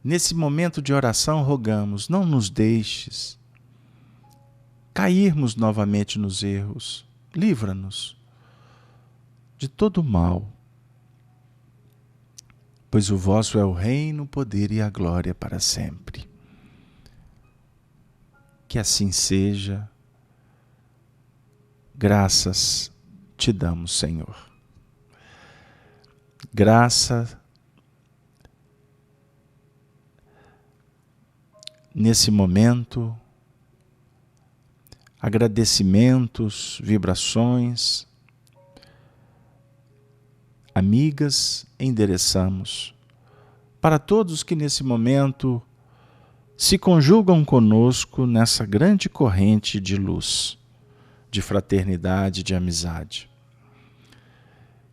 Nesse momento de oração, rogamos, não nos deixes cairmos novamente nos erros. Livra-nos de todo mal, pois o vosso é o reino, o poder e a glória para sempre. Que assim seja. Graças te damos, Senhor. Graça nesse momento, agradecimentos, vibrações, amigas, endereçamos para todos que nesse momento se conjugam conosco nessa grande corrente de luz, de fraternidade, de amizade.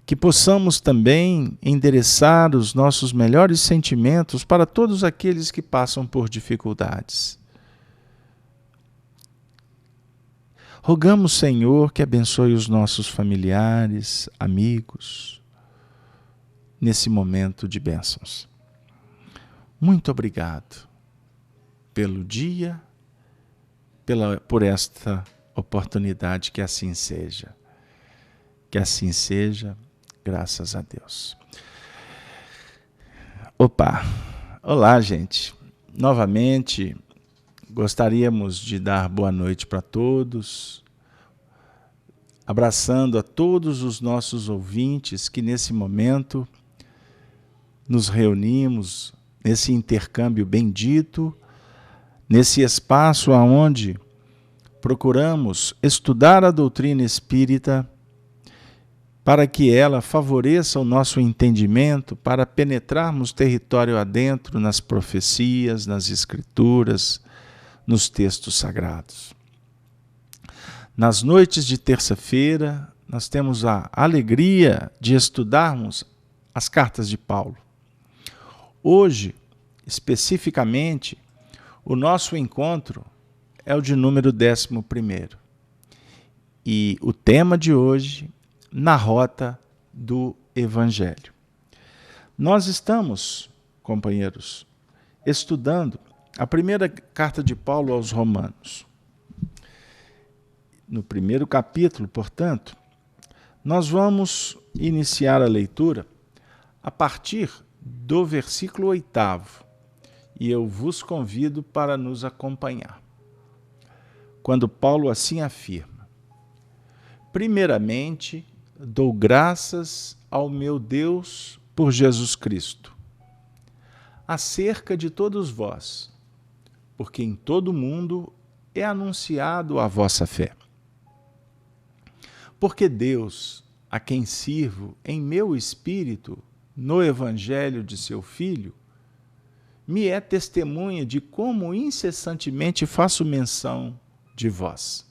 Que possamos também endereçar os nossos melhores sentimentos para todos aqueles que passam por dificuldades. Rogamos, Senhor, que abençoe os nossos familiares, amigos, nesse momento de bênçãos. Muito obrigado pelo dia, por esta oportunidade, que assim seja. Que assim seja, graças a Deus. Olá, gente. Novamente, gostaríamos de dar boa noite para todos, abraçando a todos os nossos ouvintes que nesse momento nos reunimos nesse intercâmbio bendito, nesse espaço onde procuramos estudar a doutrina espírita para que ela favoreça o nosso entendimento, para penetrarmos território adentro nas profecias, nas escrituras, nos textos sagrados. Nas noites de terça-feira, nós temos a alegria de estudarmos as cartas de Paulo. Hoje, especificamente, o nosso encontro é o de número 11º. E o tema de hoje, na rota do Evangelho. Nós estamos, companheiros, estudando a primeira carta de Paulo aos Romanos. No primeiro capítulo, portanto, nós vamos iniciar a leitura a partir do versículo 8º, e eu vos convido para nos acompanhar. Quando Paulo assim afirma: primeiramente, dou graças ao meu Deus por Jesus Cristo, acerca de todos vós, porque em todo o mundo é anunciado a vossa fé. Porque Deus, a quem sirvo em meu espírito, no Evangelho de seu Filho, me é testemunha de como incessantemente faço menção de vós,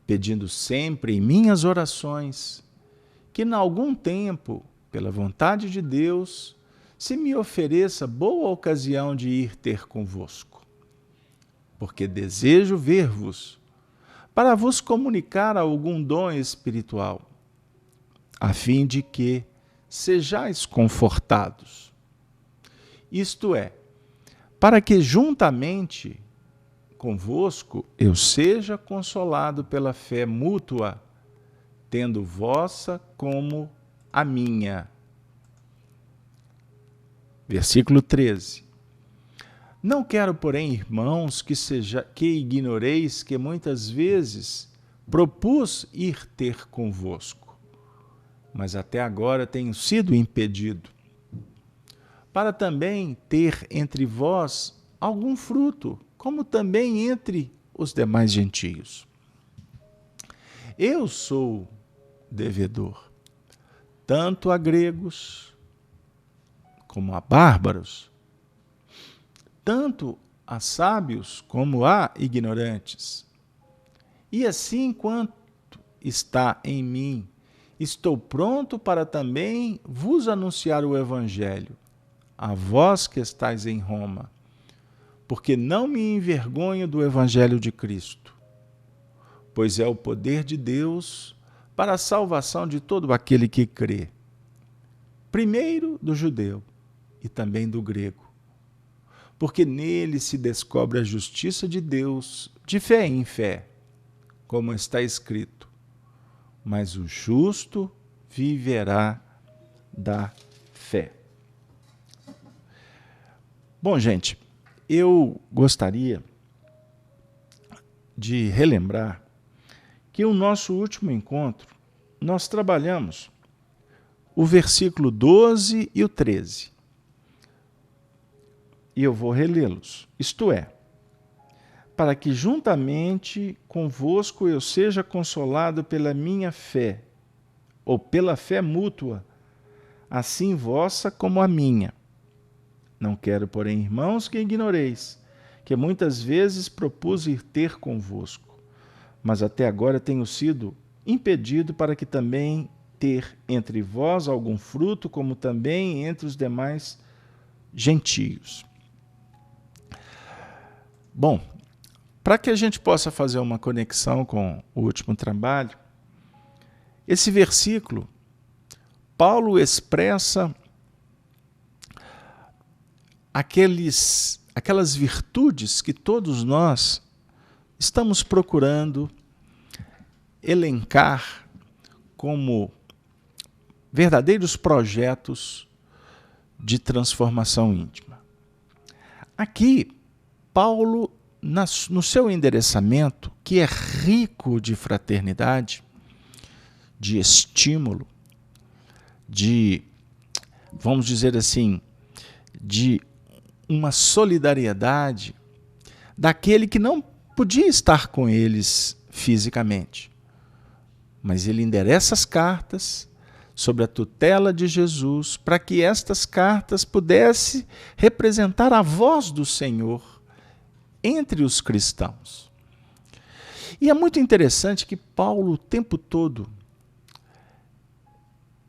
pedindo sempre em minhas orações que, em algum tempo, pela vontade de Deus, se me ofereça boa ocasião de ir ter convosco, porque desejo ver-vos, para vos comunicar algum dom espiritual, a fim de que sejais confortados. Isto é, para que juntamente convosco eu seja consolado pela fé mútua, tendo vossa como a minha. Versículo 13. Não quero, porém, irmãos, que ignoreis que muitas vezes propus ir ter convosco, mas até agora tenho sido impedido, para também ter entre vós algum fruto, como também entre os demais gentios. Eu sou devedor, tanto a gregos como a bárbaros, tanto a sábios como a ignorantes. E assim, quanto está em mim, estou pronto para também vos anunciar o Evangelho, a vós que estáis em Roma, porque não me envergonho do Evangelho de Cristo, pois é o poder de Deus para a salvação de todo aquele que crê, primeiro do judeu e também do grego, porque nele se descobre a justiça de Deus, de fé em fé, como está escrito: mas o justo viverá da fé. Bom, gente, eu gostaria de relembrar que o nosso último encontro nós trabalhamos o versículo 12 e o 13. E eu vou relê-los. Isto é, para que juntamente convosco eu seja consolado pela minha fé, ou pela fé mútua, assim vossa como a minha. Não quero, porém, irmãos, que ignoreis, que muitas vezes propus ir ter convosco, mas até agora tenho sido impedido para que também ter entre vós algum fruto, como também entre os demais gentios. Bom, para que a gente possa fazer uma conexão com o último trabalho, esse versículo, Paulo expressa aquelas virtudes que todos nós estamos procurando elencar como verdadeiros projetos de transformação íntima. Aqui, Paulo, no seu endereçamento, que é rico de fraternidade, de estímulo, de, vamos dizer assim, de uma solidariedade daquele que não podia estar com eles fisicamente. Mas ele endereça as cartas sob a tutela de Jesus para que estas cartas pudessem representar a voz do Senhor entre os cristãos. E é muito interessante que Paulo o tempo todo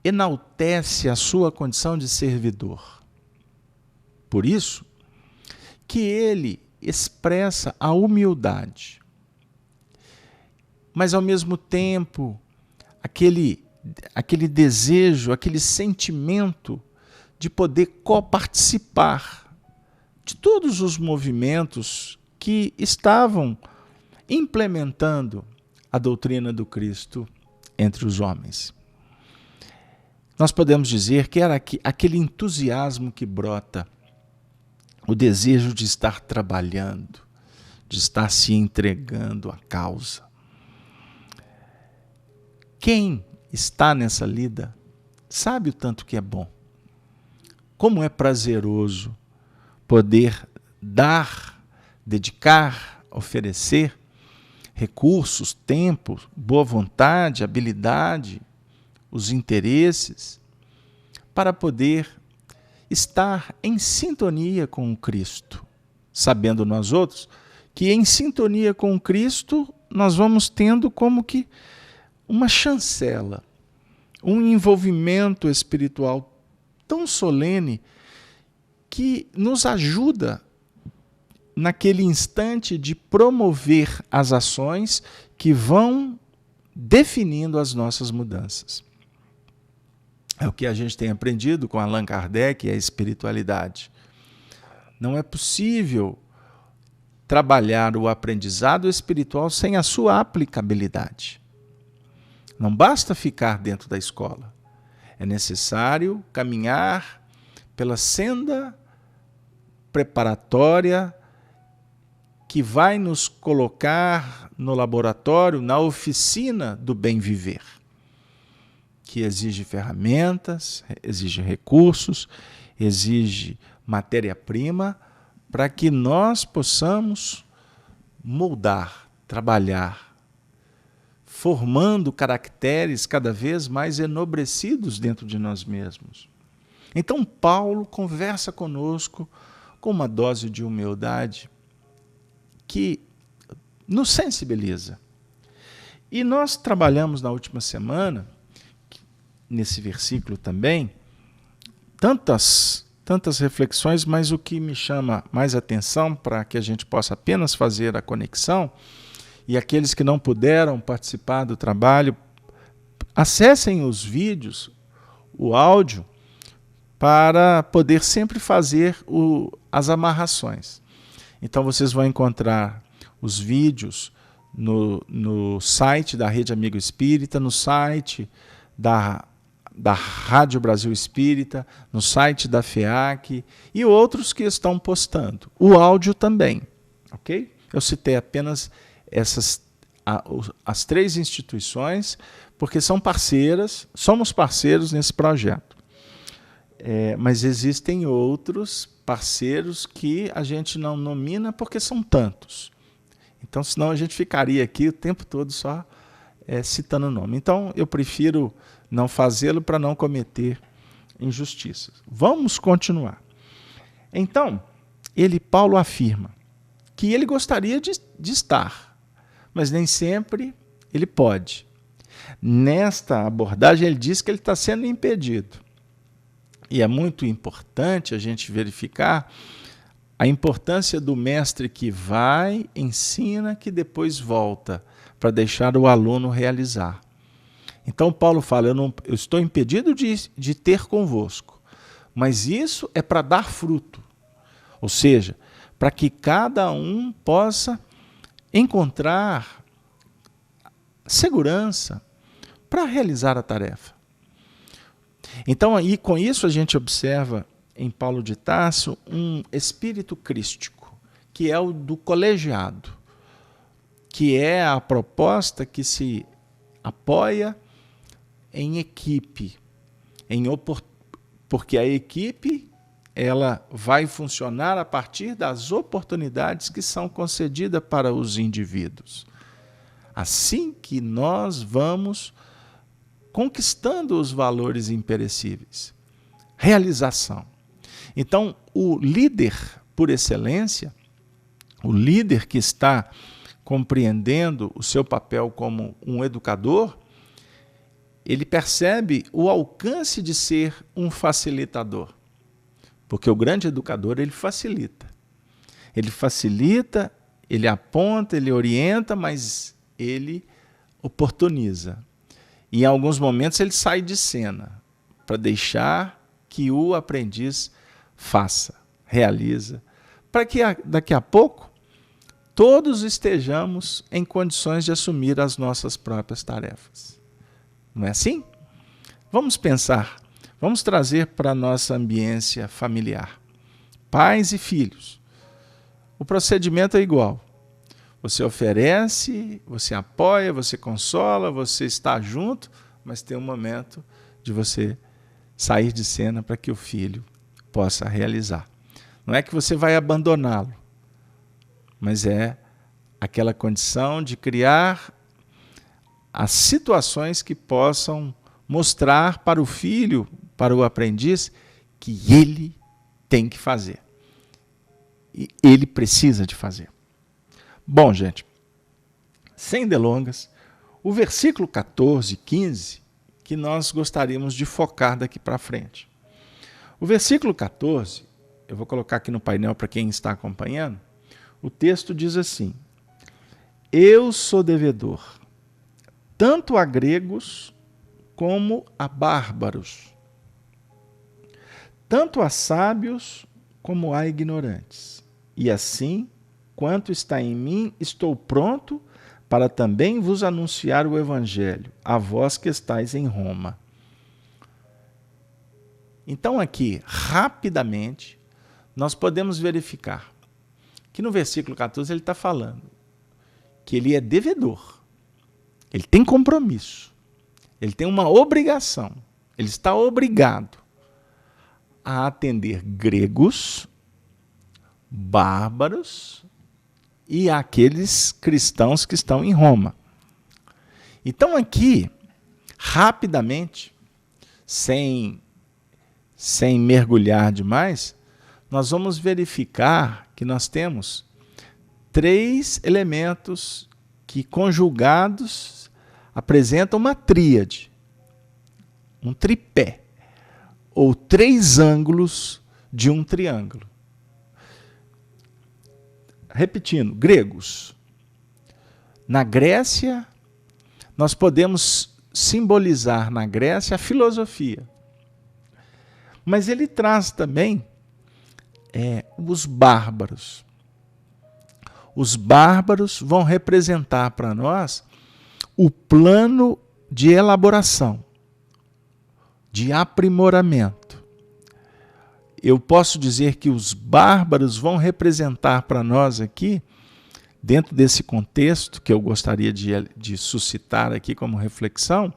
enaltece a sua condição de servidor. Por isso que ele expressa a humildade, mas ao mesmo tempo aquele desejo, aquele sentimento de poder coparticipar de todos os movimentos que estavam implementando a doutrina do Cristo entre os homens. Nós podemos dizer que era aquele entusiasmo que brota, o desejo de estar trabalhando, de estar se entregando à causa. Quem está nessa lida sabe o tanto que é bom. Como é prazeroso poder dar, dedicar, oferecer recursos, tempo, boa vontade, habilidade, os interesses, para poder estar em sintonia com o Cristo, sabendo nós outros que em sintonia com o Cristo nós vamos tendo como que uma chancela, um envolvimento espiritual tão solene que nos ajuda naquele instante de promover as ações que vão definindo as nossas mudanças. É o que a gente tem aprendido com Allan Kardec e a espiritualidade. Não é possível trabalhar o aprendizado espiritual sem a sua aplicabilidade. Não basta ficar dentro da escola. É necessário caminhar pela senda preparatória que vai nos colocar no laboratório, na oficina do bem viver, que exige ferramentas, exige recursos, exige matéria-prima para que nós possamos moldar, trabalhar, formando caracteres cada vez mais enobrecidos dentro de nós mesmos. Então Paulo conversa conosco com uma dose de humildade que nos sensibiliza. E nós trabalhamos na última semana, nesse versículo também, tantas reflexões, mas o que me chama mais atenção para que a gente possa apenas fazer a conexão, e aqueles que não puderam participar do trabalho, acessem os vídeos, o áudio, para poder sempre fazer as amarrações. Então vocês vão encontrar os vídeos no site da Rede Amigo Espírita, no site da Rádio Brasil Espírita, no site da FEAC e outros que estão postando. O áudio também, ok? Eu citei apenas as 3 instituições, porque são parceiras, somos parceiros nesse projeto. Mas existem outros parceiros que a gente não nomina porque são tantos. Então, senão a gente ficaria aqui o tempo todo só citando o nome. Então, eu prefiro não fazê-lo para não cometer injustiças. Vamos continuar. Então, Paulo afirma que ele gostaria de estar, mas nem sempre ele pode. Nesta abordagem, ele diz que ele está sendo impedido. E é muito importante a gente verificar a importância do mestre que vai, ensina, que depois volta, para deixar o aluno realizar. Então Paulo fala, eu estou impedido de ter convosco, mas isso é para dar fruto. Ou seja, para que cada um possa encontrar segurança para realizar a tarefa. Então, aí, com isso, a gente observa em Paulo de Tarso um espírito crístico, que é o do colegiado, que é a proposta que se apoia em equipe, porque a equipe ela vai funcionar a partir das oportunidades que são concedidas para os indivíduos. Assim que nós vamos conquistando os valores imperecíveis. Realização. Então, o líder por excelência, o líder que está compreendendo o seu papel como um educador, ele percebe o alcance de ser um facilitador. Porque o grande educador, ele facilita. Ele facilita, ele aponta, ele orienta, mas ele oportuniza. E em alguns momentos ele sai de cena para deixar que o aprendiz faça, realiza, para que daqui a pouco todos estejamos em condições de assumir as nossas próprias tarefas. Não é assim? Vamos pensar, vamos trazer para a nossa ambiência familiar. Pais e filhos. O procedimento é igual. Você oferece, você apoia, você consola, você está junto, mas tem um momento de você sair de cena para que o filho possa realizar. Não é que você vai abandoná-lo, mas é aquela condição de criar as situações que possam mostrar para o filho, para o aprendiz, que ele tem que fazer. E ele precisa de fazer. Bom, gente, sem delongas, o versículo 14, 15, que nós gostaríamos de focar daqui para frente. O versículo 14, eu vou colocar aqui no painel para quem está acompanhando, o texto diz assim: eu sou devedor, tanto a gregos como a bárbaros, tanto a sábios como a ignorantes, e assim, quanto está em mim, estou pronto para também vos anunciar o Evangelho, a vós que estáis em Roma. Então aqui, rapidamente, nós podemos verificar que no versículo 14 ele está falando que ele é devedor, ele tem compromisso, ele tem uma obrigação, ele está obrigado a atender gregos, bárbaros e aqueles cristãos que estão em Roma. Então aqui, rapidamente, sem mergulhar demais, nós vamos verificar que nós temos 3 elementos que, conjugados, apresentam uma tríade, um tripé, ou 3 ângulos de um triângulo. Repetindo, gregos. Na Grécia, nós podemos simbolizar na Grécia a filosofia. Mas ele traz também os bárbaros. Os bárbaros vão representar para nós o plano de elaboração, de aprimoramento. Eu posso dizer que os bárbaros vão representar para nós aqui, dentro desse contexto que eu gostaria de suscitar aqui como reflexão,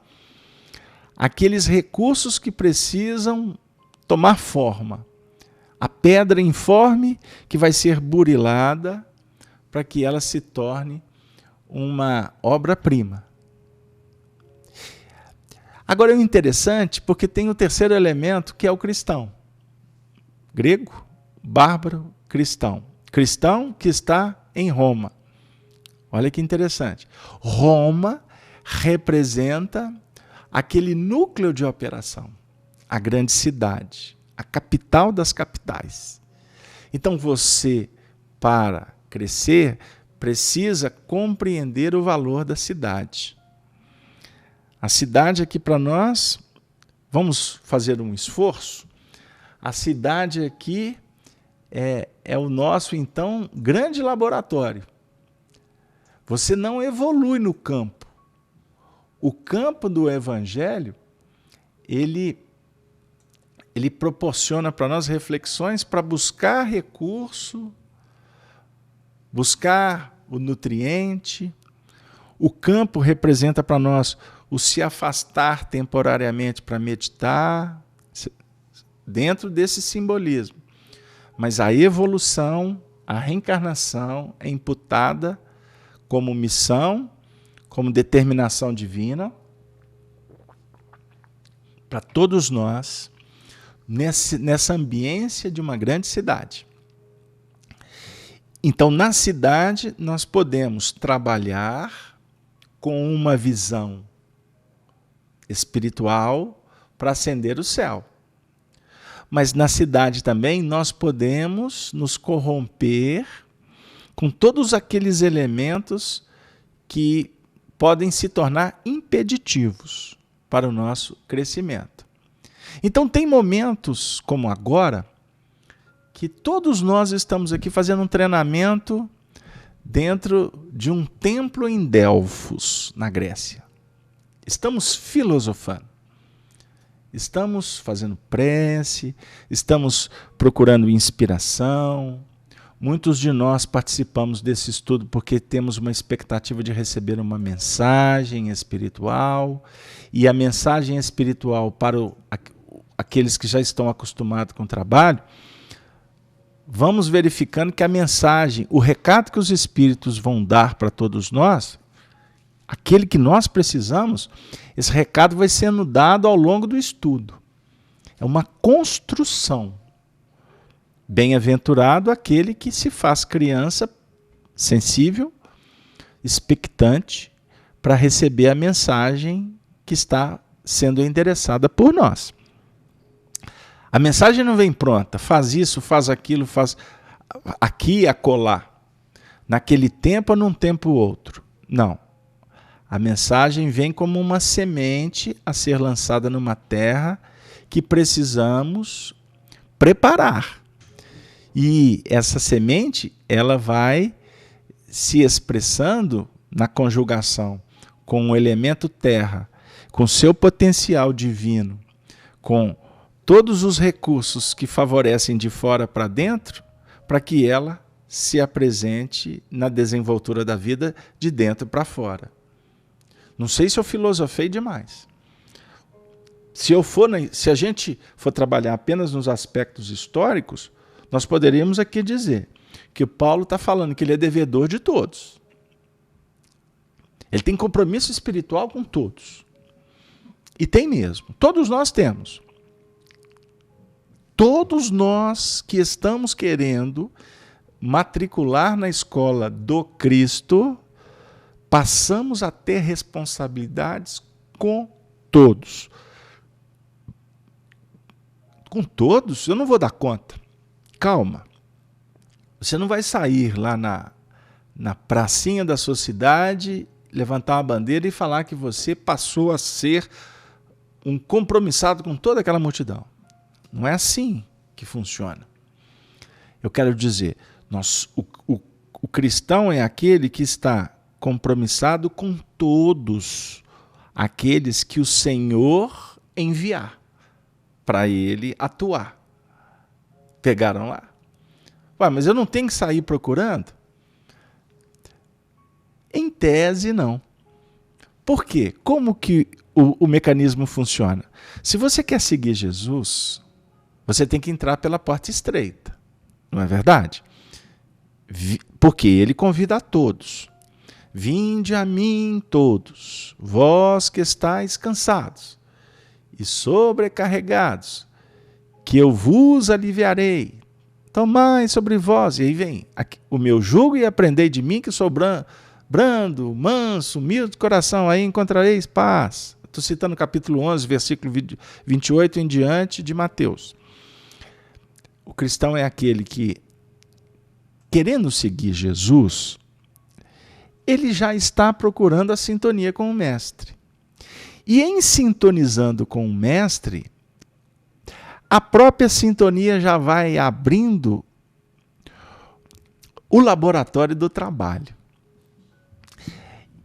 aqueles recursos que precisam tomar forma. A pedra informe que vai ser burilada para que ela se torne uma obra-prima. Agora é interessante porque tem o terceiro elemento, que é o cristão. Grego, bárbaro, cristão. Cristão que está em Roma. Olha que interessante. Roma representa aquele núcleo de operação, a grande cidade, a capital das capitais. Então você, para crescer, precisa compreender o valor da cidade. A cidade aqui para nós, vamos fazer um esforço, a cidade aqui é o nosso, então, grande laboratório. Você não evolui no campo. O campo do Evangelho, ele proporciona para nós reflexões para buscar recurso, buscar o nutriente. O campo representa para nós o se afastar temporariamente para meditar, dentro desse simbolismo. Mas a evolução, a reencarnação é imputada como missão, como determinação divina, para todos nós, nessa ambiência de uma grande cidade. Então, na cidade, nós podemos trabalhar com uma visão espiritual para ascender o céu. Mas na cidade também nós podemos nos corromper com todos aqueles elementos que podem se tornar impeditivos para o nosso crescimento. Então tem momentos como agora que todos nós estamos aqui fazendo um treinamento dentro de um templo em Delfos, na Grécia. Estamos filosofando. Estamos fazendo prece, estamos procurando inspiração. Muitos de nós participamos desse estudo porque temos uma expectativa de receber uma mensagem espiritual. E a mensagem espiritual para aqueles que já estão acostumados com o trabalho, vamos verificando que a mensagem, o recado que os espíritos vão dar para todos nós, aquele que nós precisamos, esse recado vai sendo dado ao longo do estudo. É uma construção. Bem-aventurado aquele que se faz criança sensível, expectante, para receber a mensagem que está sendo endereçada por nós. A mensagem não vem pronta, faz isso, faz aquilo, faz aqui e acolá, naquele tempo ou num tempo outro. Não. A mensagem vem como uma semente a ser lançada numa terra que precisamos preparar. E essa semente, ela vai se expressando na conjugação com o elemento terra, com seu potencial divino, com todos os recursos que favorecem de fora para dentro, para que ela se apresente na desenvoltura da vida de dentro para fora. Não sei se eu filosofei demais. Se a gente for trabalhar apenas nos aspectos históricos, nós poderíamos aqui dizer que o Paulo está falando que ele é devedor de todos. Ele tem compromisso espiritual com todos. E tem mesmo. Todos nós temos. Todos nós que estamos querendo matricular na escola do Cristo, passamos a ter responsabilidades com todos. Com todos? Eu não vou dar conta. Calma. Você não vai sair lá na pracinha da sua cidade, levantar uma bandeira e falar que você passou a ser um compromissado com toda aquela multidão. Não é assim que funciona. Eu quero dizer, o cristão é aquele que está compromissado com todos aqueles que o Senhor enviar para ele atuar. Pegaram lá? Ué, mas eu não tenho que sair procurando? Em tese, não. Por quê? Como que o mecanismo funciona? Se você quer seguir Jesus, você tem que entrar pela porta estreita. Não é verdade? Porque ele convida a todos. Vinde a mim todos, vós que estáis cansados e sobrecarregados, que eu vos aliviarei. Tomai sobre vós, e aí vem, o meu jugo e aprendei de mim, que sou brando, manso, humilde de coração, aí encontrareis paz. Estou citando o capítulo 11, versículo 28 em diante de Mateus. O cristão é aquele que, querendo seguir Jesus, ele já está procurando a sintonia com o Mestre. E em sintonizando com o Mestre, a própria sintonia já vai abrindo o laboratório do trabalho.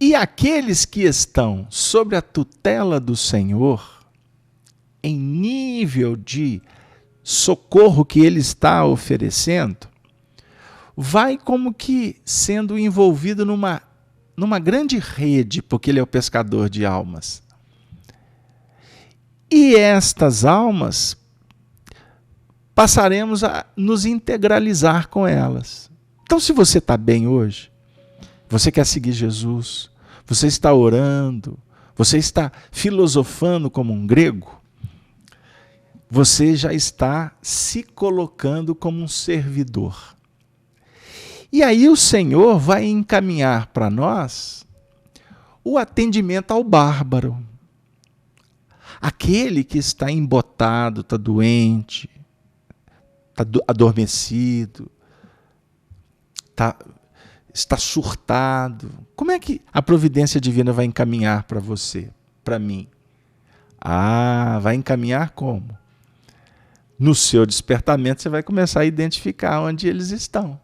E aqueles que estão sob a tutela do Senhor, em nível de socorro que ele está oferecendo, vai como que sendo envolvido numa grande rede, porque ele é o pescador de almas. E estas almas passaremos a nos integralizar com elas. Então, se você está bem hoje, você quer seguir Jesus, você está orando, você está filosofando como um grego, você já está se colocando como um servidor. E aí o Senhor vai encaminhar para nós o atendimento ao bárbaro. Aquele que está embotado, está doente, está adormecido, está surtado. Como é que a providência divina vai encaminhar para você, para mim? Vai encaminhar como? No seu despertamento você vai começar a identificar onde eles estão.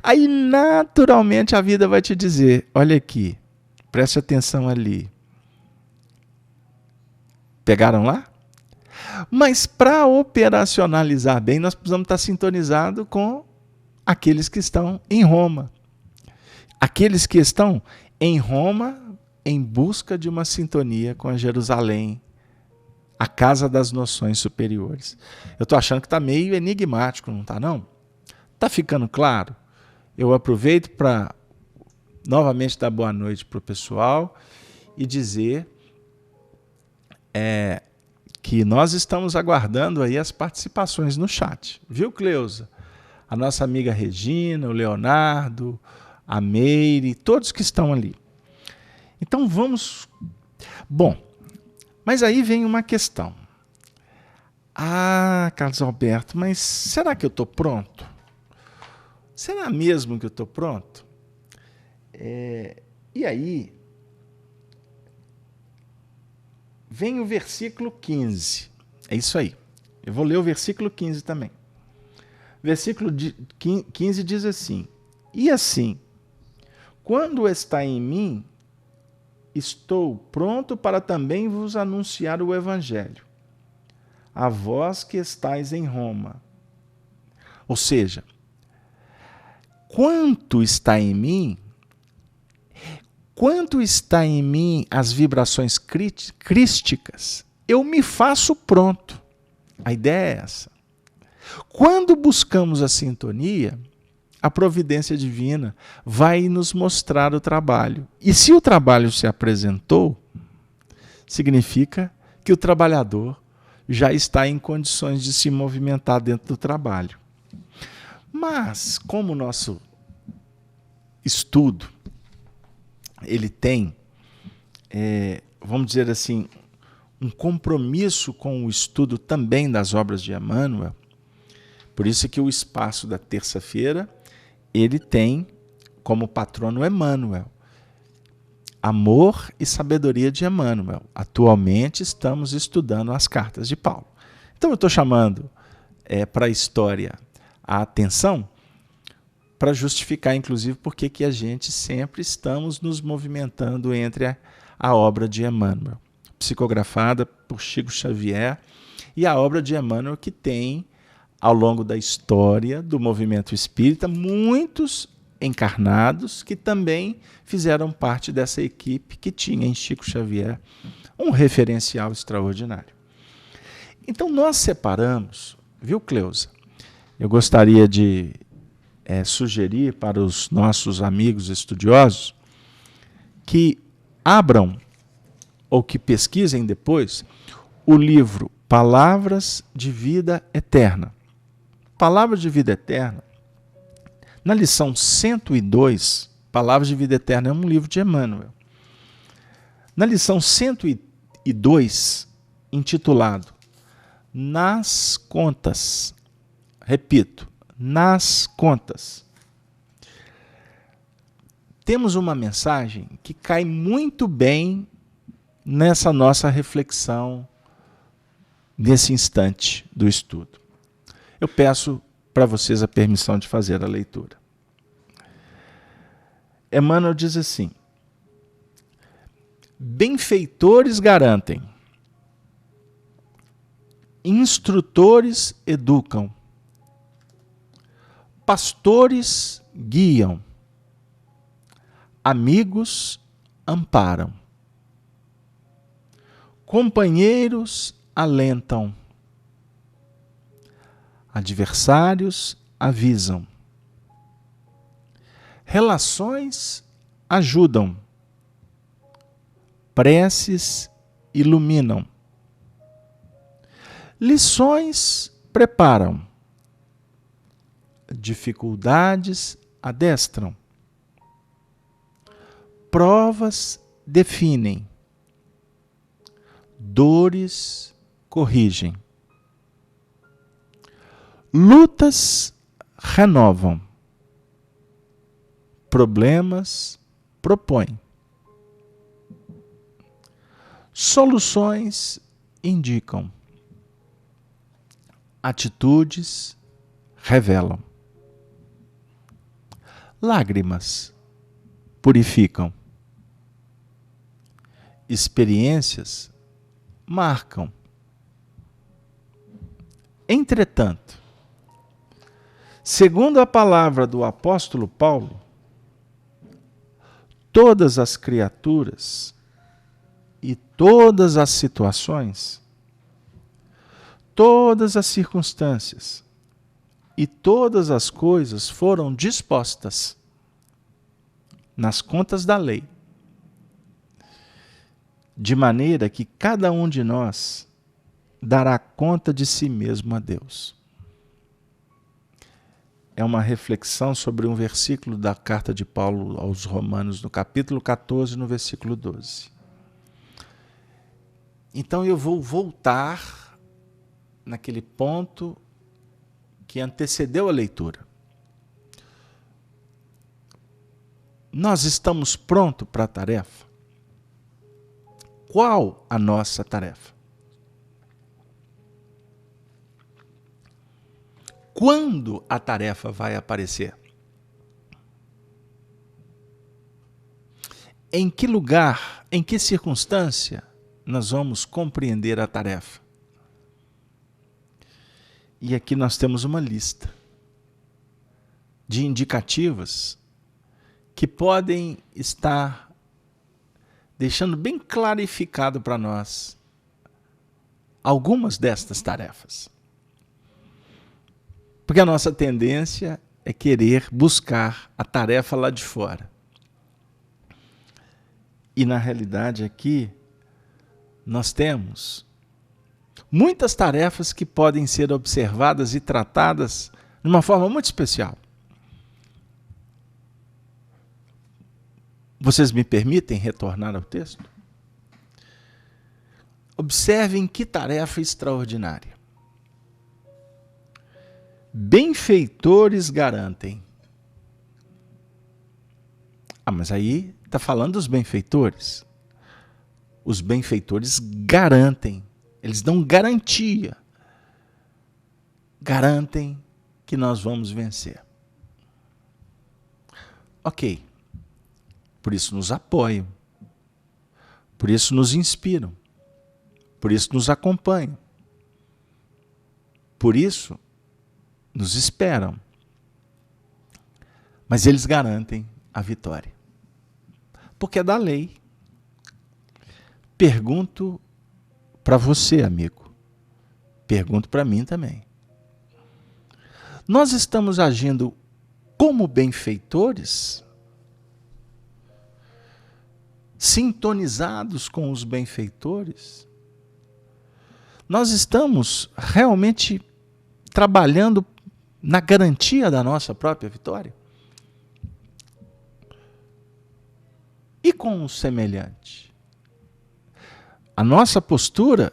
Aí, naturalmente, a vida vai te dizer, olha aqui, preste atenção ali. Pegaram lá? Mas para operacionalizar bem, nós precisamos estar sintonizados com aqueles que estão em Roma. Aqueles que estão em Roma em busca de uma sintonia com a Jerusalém, a casa das noções superiores. Eu estou achando que está meio enigmático, não está não? Está ficando claro? Eu aproveito para novamente dar boa noite para o pessoal e dizer que nós estamos aguardando aí as participações no chat. Viu, Cleusa? A nossa amiga Regina, o Leonardo, a Meire, todos que estão ali. Então vamos... Bom, mas aí vem uma questão. Carlos Alberto, mas será que eu estou pronto? Será mesmo que eu estou pronto? E aí, vem o versículo 15. É isso aí. Eu vou ler o versículo 15 também. Versículo 15 diz assim: e assim, quando está em mim, estou pronto para também vos anunciar o Evangelho, a vós que estáis em Roma. Ou seja, quanto está em mim as vibrações crísticas, eu me faço pronto. A ideia é essa. Quando buscamos a sintonia, a providência divina vai nos mostrar o trabalho. E se o trabalho se apresentou, significa que o trabalhador já está em condições de se movimentar dentro do trabalho. Mas, como o nosso estudo, ele tem, vamos dizer assim, um compromisso com o estudo também das obras de Emmanuel, por isso que o espaço da terça-feira, ele tem como patrono Emmanuel. Amor e sabedoria de Emmanuel. Atualmente estamos estudando as cartas de Paulo. Então eu estou chamando para a história a atenção para justificar, inclusive, porque que a gente sempre estamos nos movimentando entre a obra de Emmanuel, psicografada por Chico Xavier, e a obra de Emmanuel, que tem, ao longo da história do movimento espírita, muitos encarnados que também fizeram parte dessa equipe que tinha em Chico Xavier um referencial extraordinário. Então nós separamos, viu, Cleusa? Eu gostaria de sugerir para os nossos amigos estudiosos que abram ou que pesquisem depois o livro Palavras de Vida Eterna. Palavras de Vida Eterna, na lição 102, Palavras de Vida Eterna é um livro de Emmanuel. Na lição 102, intitulado Nas Contas, repito, Nas Contas, temos uma mensagem que cai muito bem nessa nossa reflexão, nesse instante do estudo. Eu peço para vocês a permissão de fazer a leitura. Emmanuel diz assim: benfeitores garantem, instrutores educam, pastores guiam, amigos amparam, companheiros alentam, adversários avisam, relações ajudam, preces iluminam, lições preparam, dificuldades adestram, provas definem, dores corrigem, lutas renovam, problemas propõem, soluções indicam, atitudes revelam, lágrimas purificam, experiências marcam. Entretanto, segundo a palavra do apóstolo Paulo, todas as criaturas e todas as situações, todas as circunstâncias e todas as coisas foram dispostas nas contas da lei, de maneira que cada um de nós dará conta de si mesmo a Deus. É uma reflexão sobre um versículo da carta de Paulo aos Romanos, no capítulo 14, no versículo 12. Então eu vou voltar naquele ponto que antecedeu a leitura. Nós estamos prontos para a tarefa? Qual a nossa tarefa? Quando a tarefa vai aparecer? Em que lugar, em que circunstância nós vamos compreender a tarefa? E aqui nós temos uma lista de indicativas que podem estar deixando bem clarificado para nós algumas destas tarefas. Porque a nossa tendência é querer buscar a tarefa lá de fora. E na realidade aqui nós temos muitas tarefas que podem ser observadas e tratadas de uma forma muito especial. Vocês me permitem retornar ao texto? Observem que tarefa extraordinária. Benfeitores garantem. Mas aí está falando dos benfeitores. Os benfeitores garantem. Eles dão garantia. Garantem que nós vamos vencer. Ok. Por isso nos apoiam. Por isso nos inspiram. Por isso nos acompanham. Por isso nos esperam. Mas eles garantem a vitória. Porque é da lei. Pergunto para você, amigo. Pergunto para mim também. Nós estamos agindo como benfeitores? Sintonizados com os benfeitores? Nós estamos realmente trabalhando na garantia da nossa própria vitória? E com o semelhante? A nossa postura,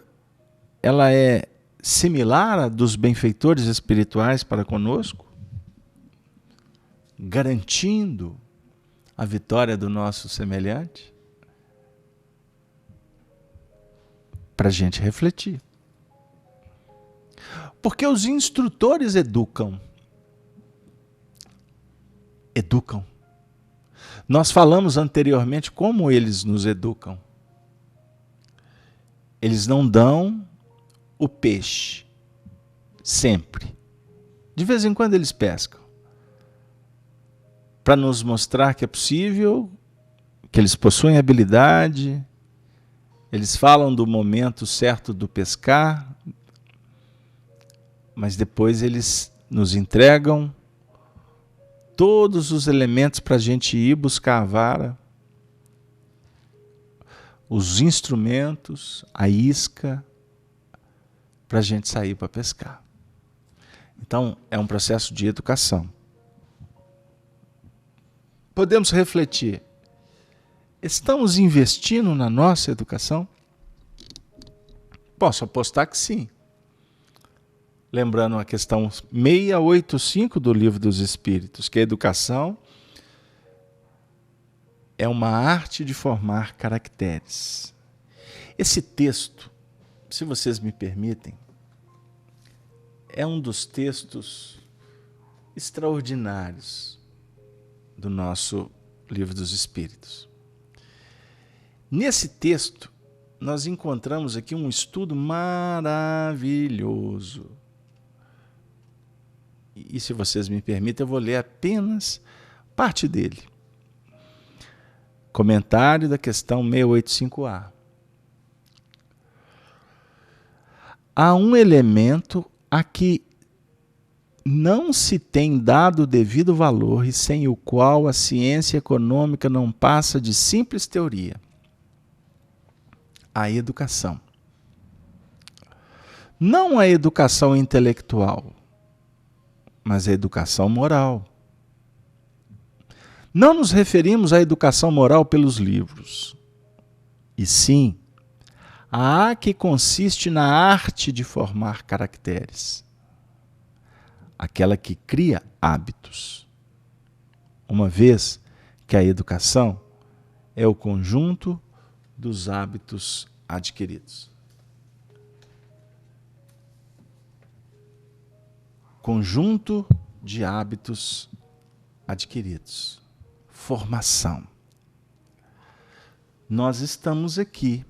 ela é similar à dos benfeitores espirituais para conosco? Garantindo a vitória do nosso semelhante? Para a gente refletir. Porque os instrutores educam. Educam. Nós falamos anteriormente como eles nos educam. Eles não dão o peixe. Sempre. De vez em quando eles pescam. Para nos mostrar que é possível, que eles possuem habilidade. Eles falam do momento certo do pescar, mas depois eles nos entregam todos os elementos para a gente ir buscar a vara, os instrumentos, a isca, para a gente sair para pescar. Então, é um processo de educação. Podemos refletir. Estamos investindo na nossa educação? Posso apostar que sim. Lembrando a questão 685 do Livro dos Espíritos, que a educação é uma arte de formar caracteres. Esse texto, se vocês me permitem, é um dos textos extraordinários do nosso Livro dos Espíritos. Nesse texto, nós encontramos aqui um estudo maravilhoso. E se vocês me permitem, eu vou ler apenas parte dele. Comentário da questão 685A. Há um elemento a que não se tem dado o devido valor e sem o qual a ciência econômica não passa de simples teoria. A educação. Não a educação intelectual, mas a educação moral. Não nos referimos à educação moral pelos livros, e sim à que consiste na arte de formar caracteres, aquela que cria hábitos, uma vez que a educação é o conjunto dos hábitos adquiridos. Conjunto de hábitos adquiridos. Formação. Nós estamos aqui,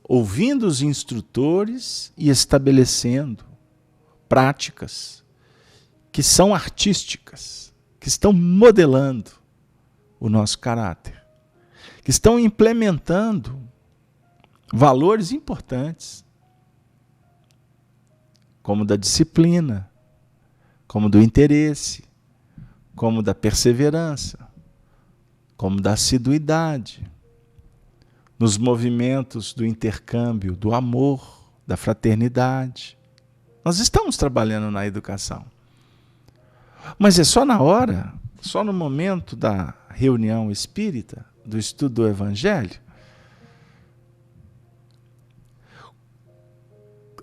ouvindo os instrutores e estabelecendo práticas que são artísticas, que estão modelando o nosso caráter, que estão implementando valores importantes, como da disciplina, como do interesse, como da perseverança, como da assiduidade, nos movimentos do intercâmbio, do amor, da fraternidade. Nós estamos trabalhando na educação. Mas é só na hora, só no momento da reunião espírita, do estudo do Evangelho.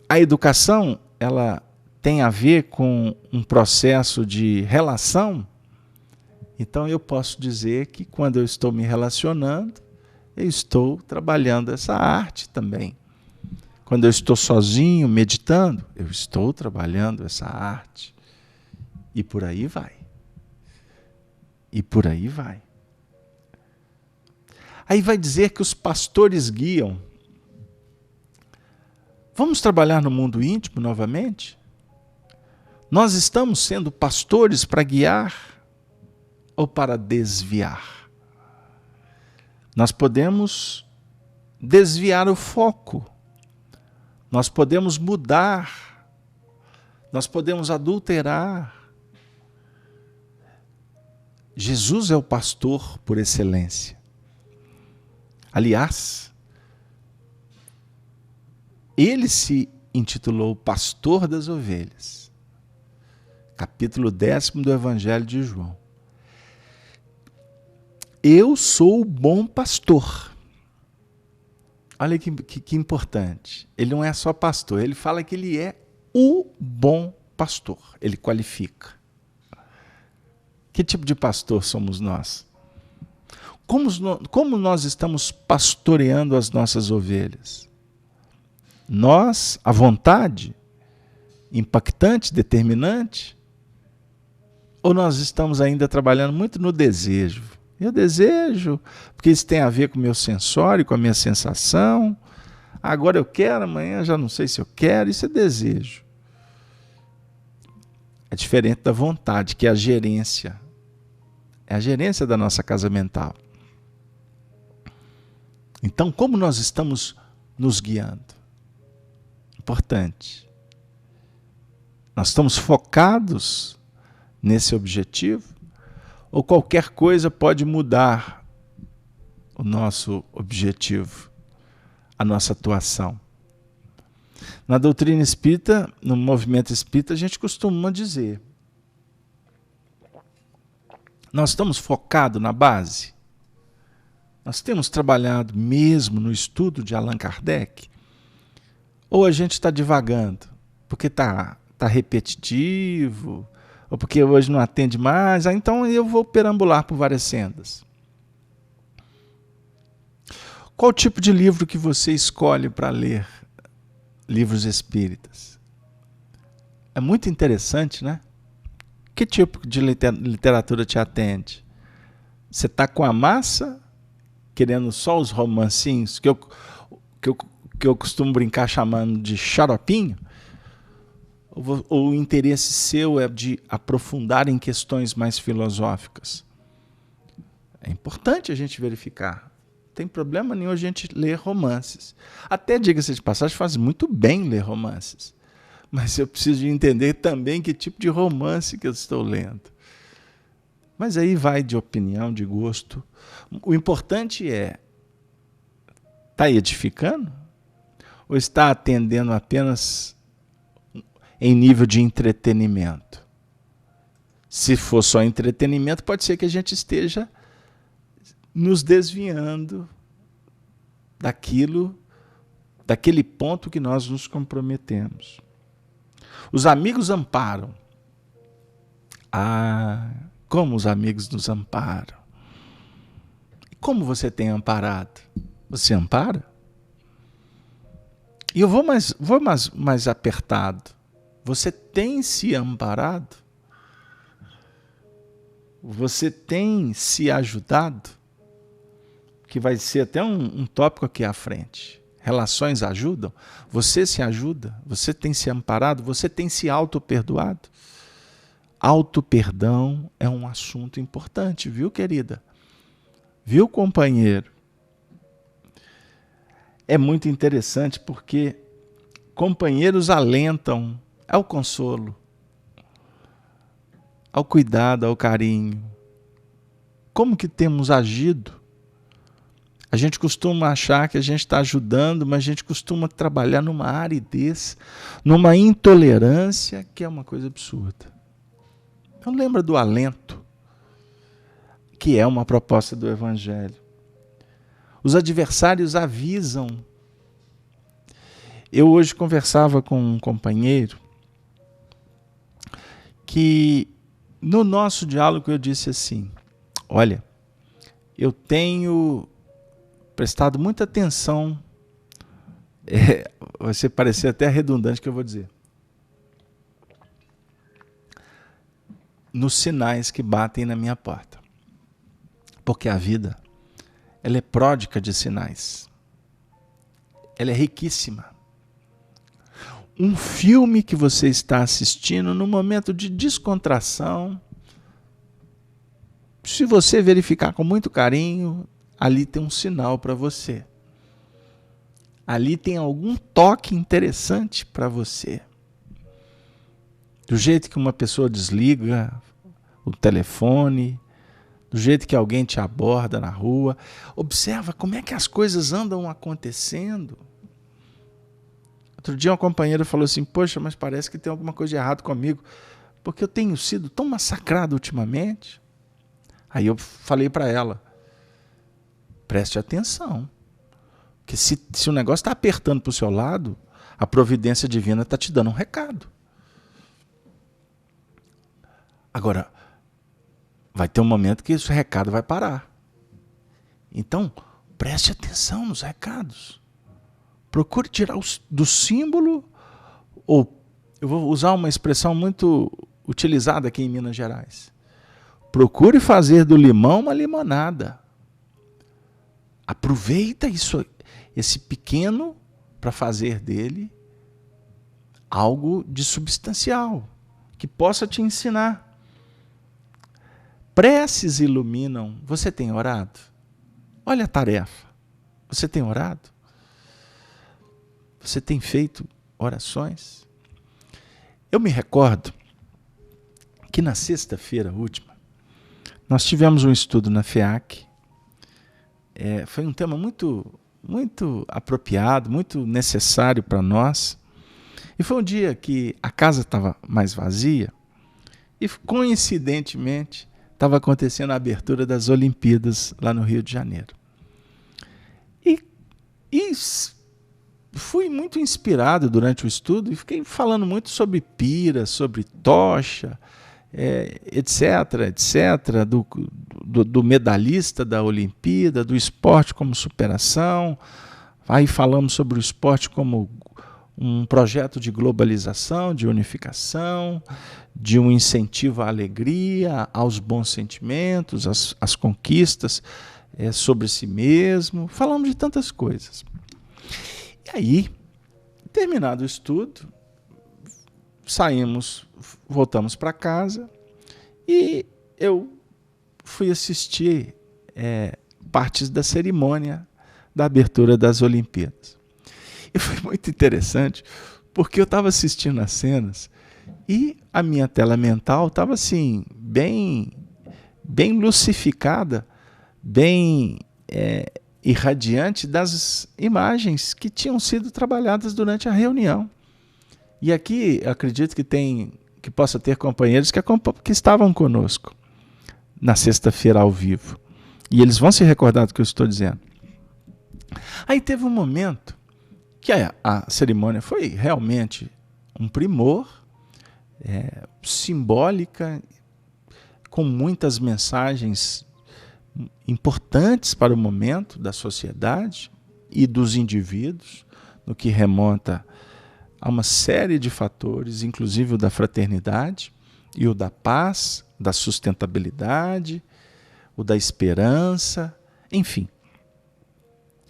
A educação, ela tem a ver com um processo de relação. Então eu posso dizer que quando eu estou me relacionando, eu estou trabalhando essa arte também. Quando eu estou sozinho, meditando, eu estou trabalhando essa arte. E por aí vai. E por aí vai. Aí vai dizer que os pastores guiam. Vamos trabalhar no mundo íntimo novamente? Nós estamos sendo pastores para guiar ou para desviar? Nós podemos desviar o foco. Nós podemos mudar. Nós podemos adulterar. Jesus é o pastor por excelência. Aliás, ele se intitulou Pastor das Ovelhas. Capítulo 10 do Evangelho de João. Eu sou o bom pastor. Olha que importante. Ele não é só pastor, ele fala que ele é o bom pastor. Ele qualifica. Que tipo de pastor somos nós? Como nós estamos pastoreando as nossas ovelhas? Nós, à vontade, impactante, determinante? Ou nós estamos ainda trabalhando muito no desejo? Eu desejo, porque isso tem a ver com o meu sensório, com a minha sensação. Agora eu quero, amanhã já não sei se eu quero. Isso é desejo. É diferente da vontade, que é a gerência. É a gerência da nossa casa mental. Então, como nós estamos nos guiando? Importante. Nós estamos focados nesse objetivo? Ou qualquer coisa pode mudar o nosso objetivo, a nossa atuação? Na doutrina espírita, no movimento espírita, a gente costuma dizer: nós estamos focados na base? Nós temos trabalhado mesmo no estudo de Allan Kardec? Ou a gente está divagando, porque está repetitivo, ou porque hoje não atende mais, então eu vou perambular por várias sendas. Qual tipo de livro que você escolhe para ler livros espíritas? É muito interessante, né? Que tipo de literatura te atende? Você está com a massa, querendo só os romancinhos, que eu costumo brincar chamando de xaropinho? Ou o interesse seu é de aprofundar em questões mais filosóficas? É importante a gente verificar. Não tem problema nenhum a gente ler romances. Até, diga-se de passagem, faz muito bem ler romances. Mas eu preciso de entender também que tipo de romance que eu estou lendo. Mas aí vai de opinião, de gosto. O importante é: está edificando? Ou está atendendo apenas em nível de entretenimento? Se for só entretenimento, pode ser que a gente esteja nos desviando daquele ponto que nós nos comprometemos. Os amigos amparam. Ah, como os amigos nos amparam. E como você tem amparado? Você ampara? E eu vou mais apertado. Você tem se amparado? Você tem se ajudado? Que vai ser até um tópico aqui à frente. Relações ajudam? Você se ajuda? Você tem se amparado? Você tem se auto-perdoado? Auto-perdão é um assunto importante, viu, querida? Viu, companheiro? É muito interessante porque companheiros alentam ao consolo, ao cuidado, ao carinho. Como que temos agido? A gente costuma achar que a gente está ajudando, mas a gente costuma trabalhar numa aridez, numa intolerância, que é uma coisa absurda. Então lembra do alento, que é uma proposta do Evangelho. Os adversários avisam. Eu hoje conversava com um companheiro que no nosso diálogo eu disse assim: olha, eu tenho prestado muita atenção, vai parecer até redundante o que eu vou dizer. nos sinais que batem na minha porta. Porque a vida, ela é pródiga de sinais. Ela é riquíssima. Um filme que você está assistindo no momento de descontração, se você verificar com muito carinho, ali tem um sinal para você. Ali tem algum toque interessante para você. Do jeito que uma pessoa desliga o telefone, do jeito que alguém te aborda na rua, observa como é que as coisas andam acontecendo. Outro dia uma companheira falou assim, poxa, mas parece que tem alguma coisa de errado comigo, porque eu tenho sido tão massacrado ultimamente. Aí eu falei para ela, preste atenção, que se o negócio está apertando para o seu lado, a providência divina está te dando um recado. Agora, vai ter um momento que esse recado vai parar. Então, preste atenção nos recados. Procure tirar do símbolo, ou eu vou usar uma expressão muito utilizada aqui em Minas Gerais. Procure fazer do limão uma limonada. Aproveita esse pequeno para fazer dele algo de substancial, que possa te ensinar. Preces iluminam. Você tem orado? Olha a tarefa. Você tem orado? Você tem feito orações? Eu me recordo que na sexta-feira última, nós tivemos um estudo na FEAC. Foi um tema muito, muito apropriado, muito necessário para nós. E foi um dia que a casa estava mais vazia e, coincidentemente, estava acontecendo a abertura das Olimpíadas lá no Rio de Janeiro. E fui muito inspirado durante o estudo e fiquei falando muito sobre pira, sobre tocha, etc., do medalhista da Olimpíada, do esporte como superação. Aí falamos sobre o esporte como um projeto de globalização, de unificação, de um incentivo à alegria, aos bons sentimentos, às conquistas sobre si mesmo. Falamos de tantas coisas. E aí, terminado o estudo, voltamos para casa e eu fui assistir partes da cerimônia da abertura das Olimpíadas. E foi muito interessante, porque eu estava assistindo as cenas e a minha tela mental estava assim, bem lucificada, bem irradiante das imagens que tinham sido trabalhadas durante a reunião. E aqui, acredito que possa ter companheiros que estavam conosco na sexta-feira ao vivo. E eles vão se recordar do que eu estou dizendo. Aí teve um momento que a cerimônia foi realmente um primor, simbólica, com muitas mensagens importantes para o momento da sociedade e dos indivíduos, no que remonta a uma série de fatores, inclusive o da fraternidade e o da paz, da sustentabilidade, o da esperança, enfim.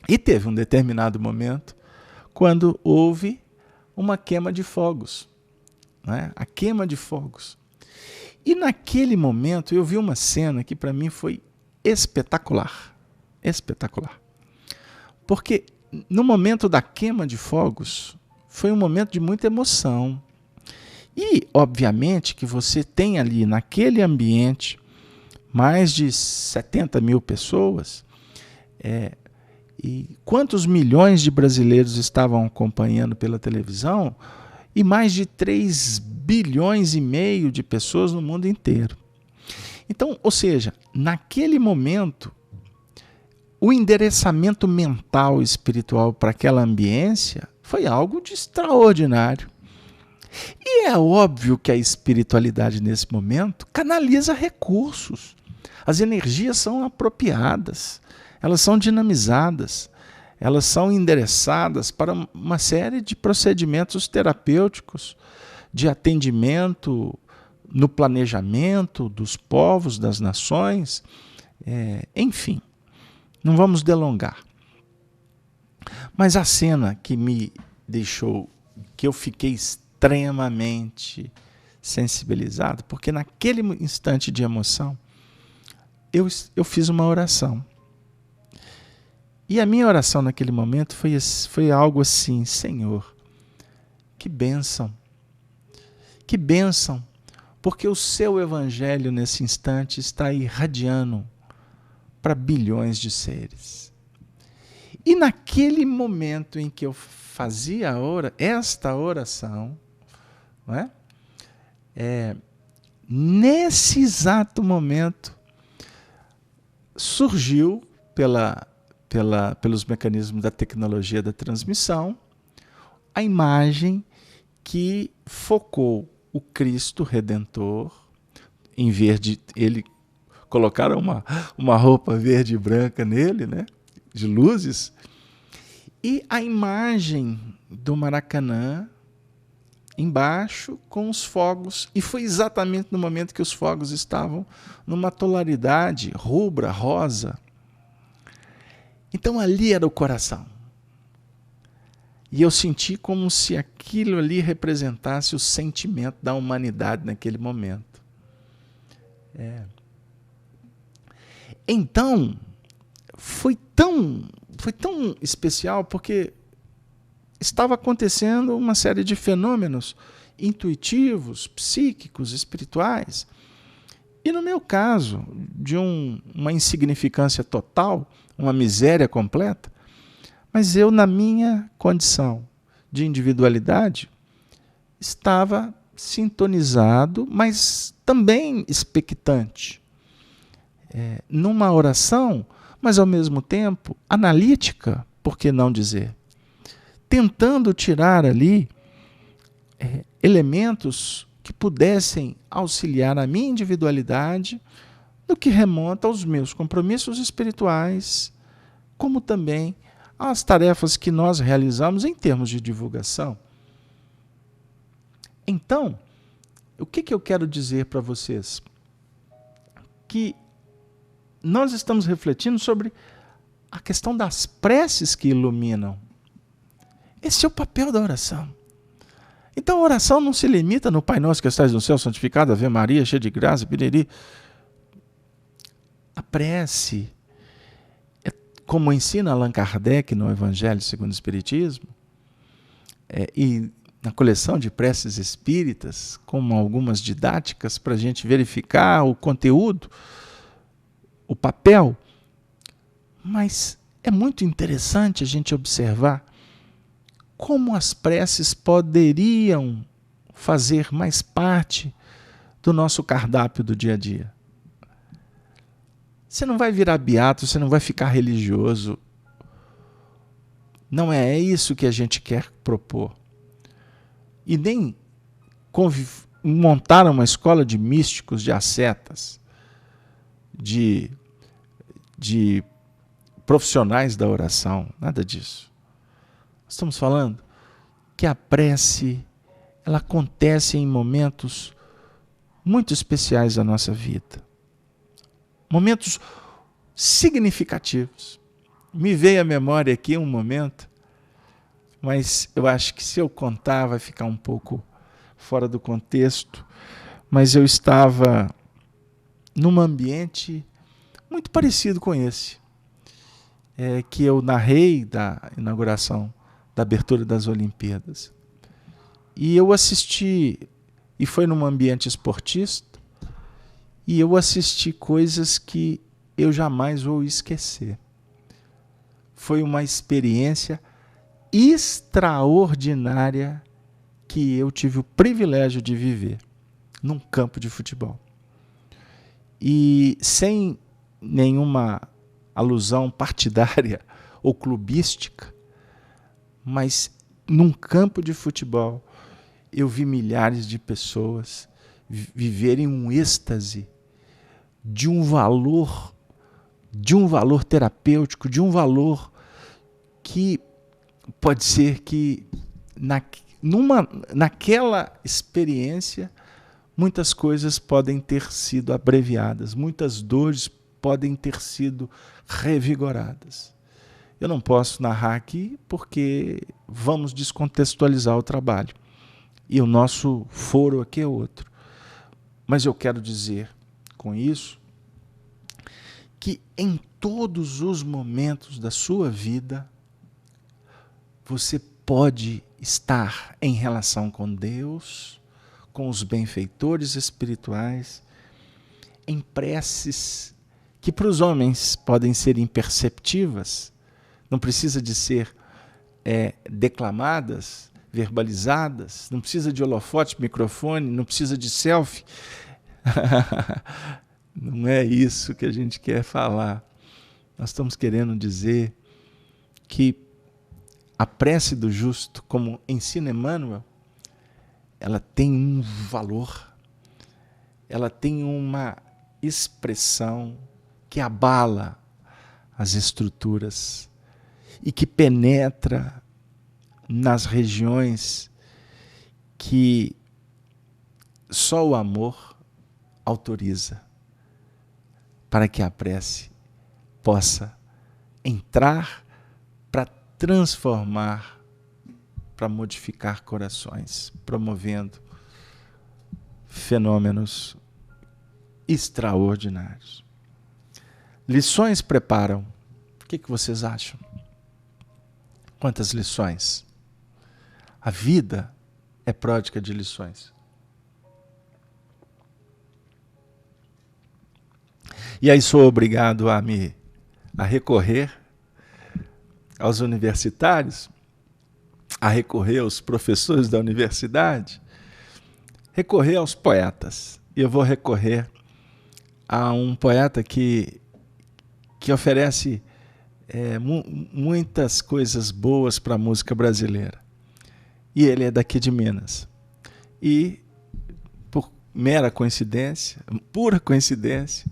E teve um determinado momento quando houve uma queima de fogos, né? A queima de fogos. E naquele momento eu vi uma cena que para mim foi espetacular. Espetacular. Porque no momento da queima de fogos foi um momento de muita emoção. E, obviamente, que você tem ali naquele ambiente mais de 70 mil pessoas, e quantos milhões de brasileiros estavam acompanhando pela televisão, e mais de 3 bilhões e meio de pessoas no mundo inteiro. Então, ou seja, naquele momento, o endereçamento mental e espiritual para aquela ambiência foi algo de extraordinário. E é óbvio que a espiritualidade nesse momento canaliza recursos. As energias são apropriadas, elas são dinamizadas, elas são endereçadas para uma série de procedimentos terapêuticos, de atendimento no planejamento dos povos, das nações, enfim, não vamos delongar. Mas a cena que me deixou, que eu fiquei extremamente sensibilizado, porque naquele instante de emoção, eu fiz uma oração. E a minha oração naquele momento foi algo assim: Senhor, que bênção, porque o seu evangelho nesse instante está irradiando para bilhões de seres. E naquele momento em que eu fazia esta oração, não é? Nesse exato momento, surgiu pelos mecanismos da tecnologia da transmissão a imagem que focou o Cristo Redentor em verde. Ele colocaram uma roupa verde e branca nele, né, de luzes, e a imagem do Maracanã embaixo com os fogos, e foi exatamente no momento que os fogos estavam numa tonalidade rubra, rosa. Então ali era o coração. E eu senti como se aquilo ali representasse o sentimento da humanidade naquele momento. Então, foi tão especial, porque estava acontecendo uma série de fenômenos intuitivos, psíquicos, espirituais. E no meu caso, de uma insignificância total, uma miséria completa, mas eu, na minha condição de individualidade, estava sintonizado, mas também expectante. Numa oração, mas ao mesmo tempo analítica, por que não dizer? Tentando tirar ali elementos que pudessem auxiliar a minha individualidade no que remonta aos meus compromissos espirituais, como também às tarefas que nós realizamos em termos de divulgação. Então, o que eu quero dizer para vocês? Que nós estamos refletindo sobre a questão das preces que iluminam. Esse é o papel da oração. Então a oração não se limita no Pai Nosso que estás no céu, santificado, Ave Maria, cheia de graça, piriri. A prece, como ensina Allan Kardec no Evangelho segundo o Espiritismo, e na coleção de preces espíritas, como algumas didáticas para a gente verificar o conteúdo, o papel, mas é muito interessante a gente observar como as preces poderiam fazer mais parte do nosso cardápio do dia a dia. Você não vai virar beato, você não vai ficar religioso. Não é isso que a gente quer propor. E nem montar uma escola de místicos, de ascetas, de profissionais da oração, nada disso. Estamos falando que a prece, ela acontece em momentos muito especiais da nossa vida. Momentos significativos. Me veio à memória aqui um momento, mas eu acho que se eu contar vai ficar um pouco fora do contexto, mas eu estava num ambiente muito parecido com esse, que eu narrei da inauguração, da abertura das Olimpíadas. E eu assisti, e foi num ambiente esportista, e eu assisti coisas que eu jamais vou esquecer. Foi uma experiência extraordinária que eu tive o privilégio de viver num campo de futebol. E sem nenhuma alusão partidária ou clubística, mas num campo de futebol eu vi milhares de pessoas viverem um êxtase de um valor terapêutico, de um valor que pode ser que naquela experiência muitas coisas podem ter sido abreviadas, muitas dores podem ter sido revigoradas. Eu não posso narrar aqui porque vamos descontextualizar o trabalho. E o nosso foro aqui é outro. Mas eu quero dizer com isso que em todos os momentos da sua vida, você pode estar em relação com Deus, com os benfeitores espirituais, em preces que para os homens podem ser imperceptivas, não precisa de ser declamadas, verbalizadas, não precisa de holofote, microfone, não precisa de selfie. Não é isso que a gente quer falar. Nós estamos querendo dizer que a prece do justo, como ensina Emmanuel, ela tem um valor, ela tem uma expressão que abala as estruturas e que penetra nas regiões que só o amor autoriza, para que a prece possa entrar para transformar, para modificar corações, promovendo fenômenos extraordinários. Lições preparam. O que vocês acham? Quantas lições? A vida é pródiga de lições. E aí sou obrigado a recorrer aos universitários, a recorrer aos professores da universidade, recorrer aos poetas. E eu vou recorrer a um poeta que oferece muitas coisas boas para a música brasileira. E ele é daqui de Minas. E, por mera coincidência, pura coincidência,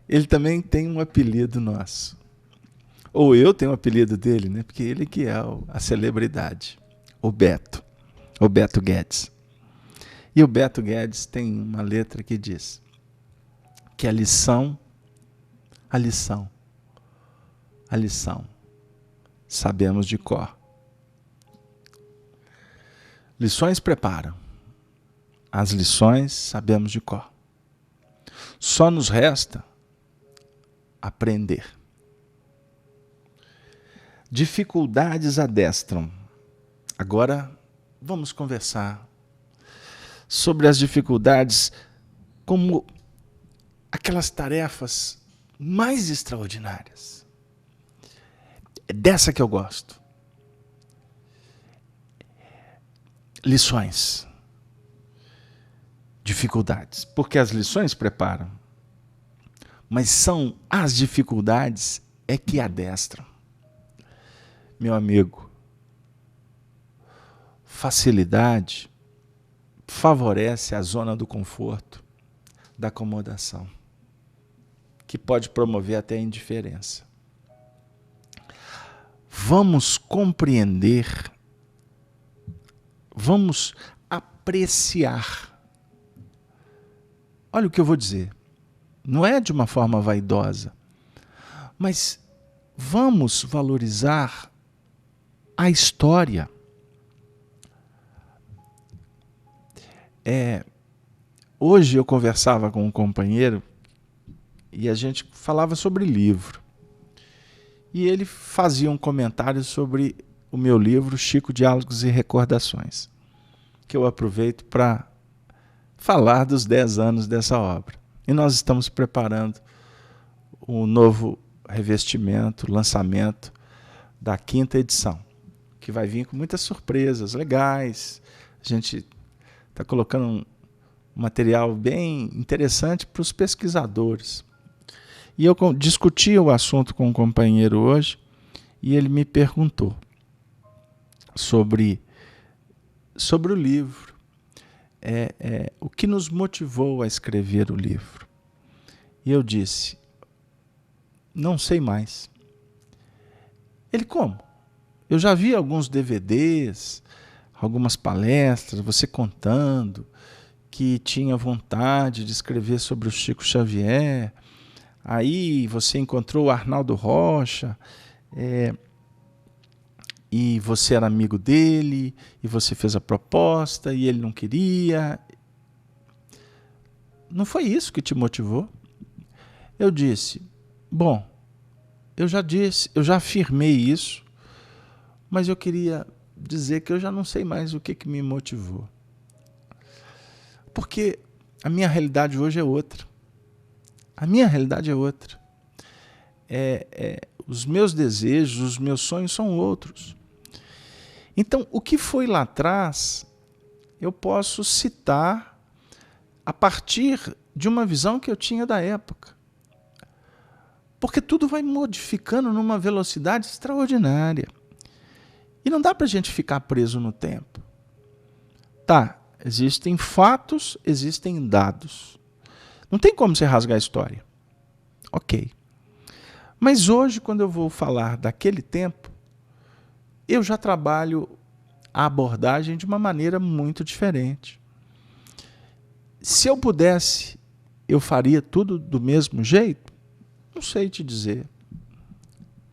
ele também tem um apelido nosso. Ou eu tenho um apelido dele, né? Porque ele que é a celebridade, o Beto Guedes. E o Beto Guedes tem uma letra que diz que a lição, sabemos de cor. Lições preparam. As lições sabemos de cor. Só nos resta aprender. Dificuldades adestram. Agora vamos conversar sobre as dificuldades como aquelas tarefas mais extraordinárias. É dessa que eu gosto. Lições. Dificuldades. Porque as lições preparam. Mas são as dificuldades que adestram. Meu amigo, facilidade favorece a zona do conforto, da acomodação, que pode promover até a indiferença. Vamos compreender, vamos apreciar. Olha o que eu vou dizer. Não é de uma forma vaidosa, mas vamos valorizar a história. Hoje eu conversava com um companheiro e a gente falava sobre livro. E ele fazia um comentário sobre o meu livro Chico, Diálogos e Recordações, que eu aproveito para falar dos 10 anos dessa obra. E nós estamos preparando um novo revestimento, lançamento da 5ª edição, que vai vir com muitas surpresas legais. A gente está colocando um material bem interessante para os pesquisadores. E eu discuti o assunto com um companheiro hoje e ele me perguntou sobre o livro. O que nos motivou a escrever o livro? E eu disse, não sei mais. Ele, como? Eu já vi alguns DVDs, algumas palestras, você contando, que tinha vontade de escrever sobre o Chico Xavier. Aí você encontrou o Arnaldo Rocha, e você era amigo dele, e você fez a proposta, e ele não queria. Não foi isso que te motivou? Eu disse, bom, eu já afirmei isso, mas eu queria dizer que eu já não sei mais o que me motivou. Porque a minha realidade hoje é outra. A minha realidade é outra. Os meus desejos, os meus sonhos são outros. Então, o que foi lá atrás, eu posso citar a partir de uma visão que eu tinha da época. Porque tudo vai modificando numa velocidade extraordinária. E não dá para a gente ficar preso no tempo. Tá, existem fatos, existem dados. Não tem como você rasgar a história. Ok. Mas hoje, quando eu vou falar daquele tempo, eu já trabalho a abordagem de uma maneira muito diferente. Se eu pudesse, eu faria tudo do mesmo jeito? Não sei te dizer.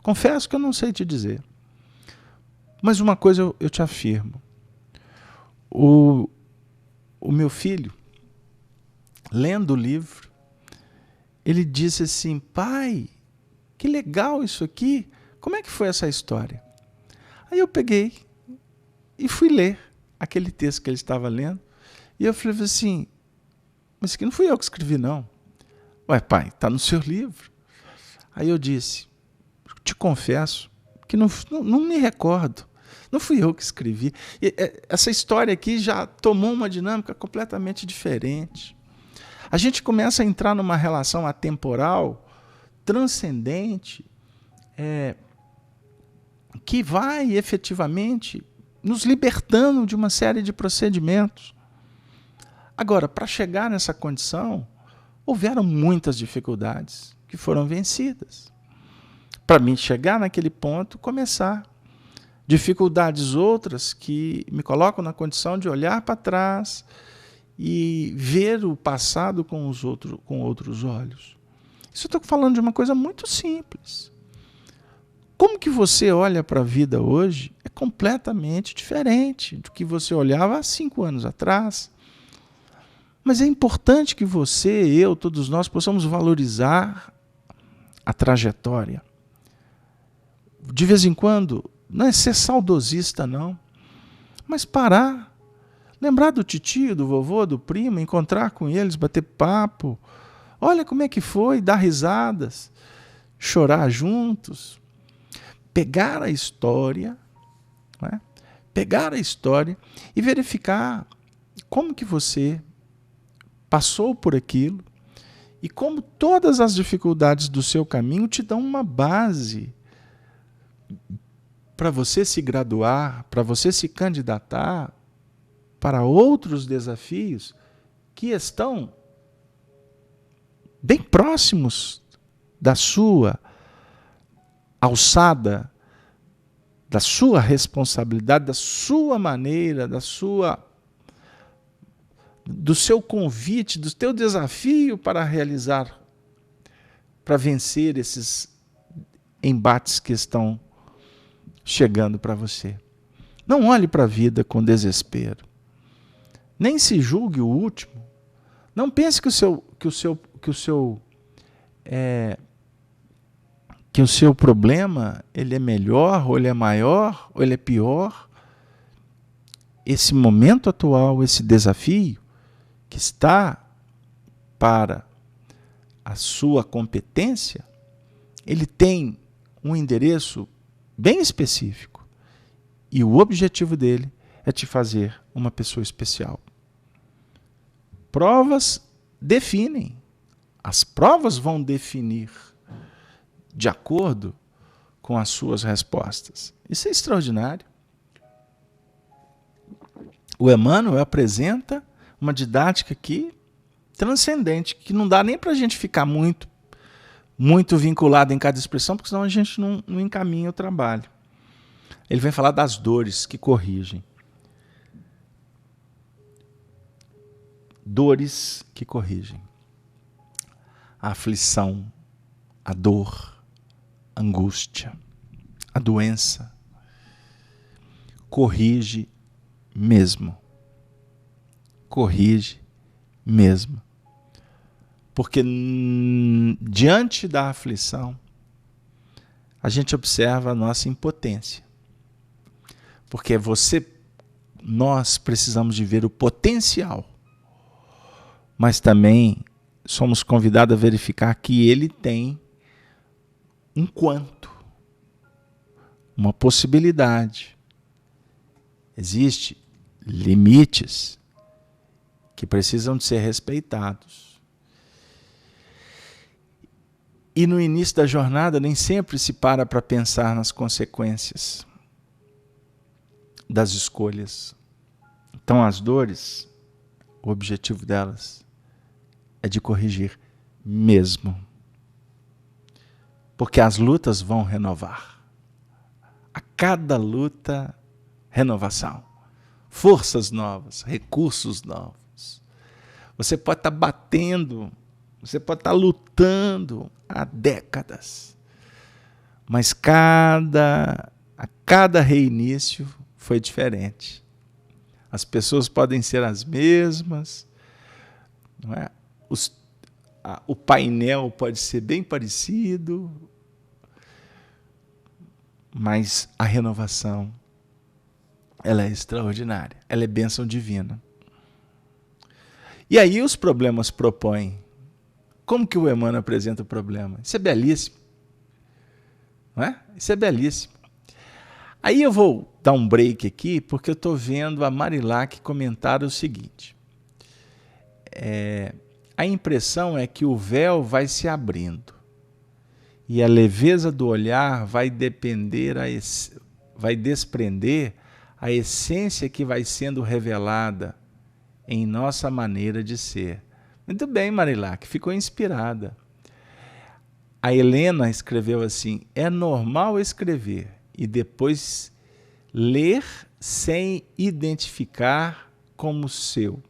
Confesso que eu não sei te dizer. Mas uma coisa eu te afirmo. O meu filho, lendo o livro, ele disse assim, pai, que legal isso aqui. Como é que foi essa história? Aí eu peguei e fui ler aquele texto que ele estava lendo. E eu falei assim, mas isso aqui não fui eu que escrevi, não. Ué, pai, está no seu livro. Aí eu disse, te confesso que não me recordo. Não fui eu que escrevi. Essa história aqui já tomou uma dinâmica completamente diferente. A gente começa a entrar numa relação atemporal, transcendente, que vai efetivamente nos libertando de uma série de procedimentos. Agora, para chegar nessa condição, houveram muitas dificuldades que foram vencidas. Para mim chegar naquele ponto, começar. Dificuldades outras que me colocam na condição de olhar para trás e ver o passado com outros olhos. Isso eu estou falando de uma coisa muito simples. Como que você olha para a vida hoje é completamente diferente do que você olhava há 5 anos atrás. Mas é importante que você, eu, todos nós possamos valorizar a trajetória. De vez em quando, não é ser saudosista, não, mas parar, lembrar do titio, do vovô, do primo, encontrar com eles, bater papo, olha como é que foi, dar risadas, chorar juntos, pegar a história, né? Pegar a história e verificar como que você passou por aquilo e como todas as dificuldades do seu caminho te dão uma base para você se graduar, para você se candidatar para outros desafios que estão bem próximos da sua alçada, da sua responsabilidade, da sua maneira, do seu convite, do teu desafio para realizar, para vencer esses embates que estão chegando para você. Não olhe para a vida com desespero. Nem se julgue o último. Não pense que o seu problema ele é melhor, ou ele é maior, ou ele é pior. Esse momento atual, esse desafio que está para a sua competência, ele tem um endereço bem específico. E o objetivo dele é te fazer uma pessoa especial. Provas definem. As provas vão definir de acordo com as suas respostas. Isso é extraordinário. O Emmanuel apresenta uma didática aqui transcendente, que não dá nem para a gente ficar muito vinculado em cada expressão, porque senão a gente não encaminha o trabalho. Ele vem falar das dores que corrigem. dores que corrigem. A aflição, a dor, a angústia, a doença, corrige mesmo. Corrige mesmo. Porque diante da aflição, a gente observa a nossa impotência. Porque nós precisamos de ver o potencial, mas também somos convidados a verificar que ele tem um quanto, uma possibilidade. Existem limites que precisam de ser respeitados. E no início da jornada nem sempre se para pensar nas consequências das escolhas. Então as dores, o objetivo delas é de corrigir mesmo. Porque as lutas vão renovar. A cada luta, renovação. Forças novas, recursos novos. Você pode estar batendo, você pode estar lutando há décadas. Mas a cada reinício foi diferente. As pessoas podem ser as mesmas, não é? O painel pode ser bem parecido, mas a renovação, ela é extraordinária, ela é bênção divina. E aí os problemas propõem. Como que o Emmanuel apresenta o problema? Isso é belíssimo. Não é? Isso é belíssimo. Aí eu vou dar um break aqui, porque eu estou vendo a Marilac comentar o seguinte. A impressão é que o véu vai se abrindo e a leveza do olhar vai desprender a essência que vai sendo revelada em nossa maneira de ser. Muito bem, Marilac, ficou inspirada. A Helena escreveu assim: é normal escrever e depois ler sem identificar como seu.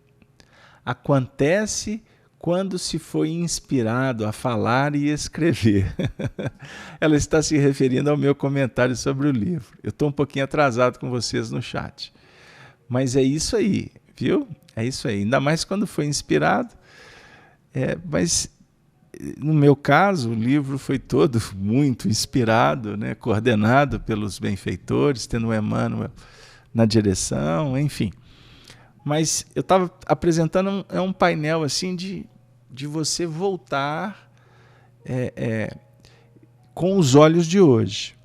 Acontece quando se foi inspirado a falar e escrever. Ela está se referindo ao meu comentário sobre o livro. Eu estou um pouquinho atrasado com vocês no chat. Mas é isso aí, viu? É isso aí. Ainda mais quando foi inspirado. Mas, no meu caso, o livro foi todo muito inspirado, né? Coordenado pelos benfeitores, tendo o Emmanuel na direção, enfim. Mas eu estava apresentando um painel assim de você voltar com os olhos de hoje.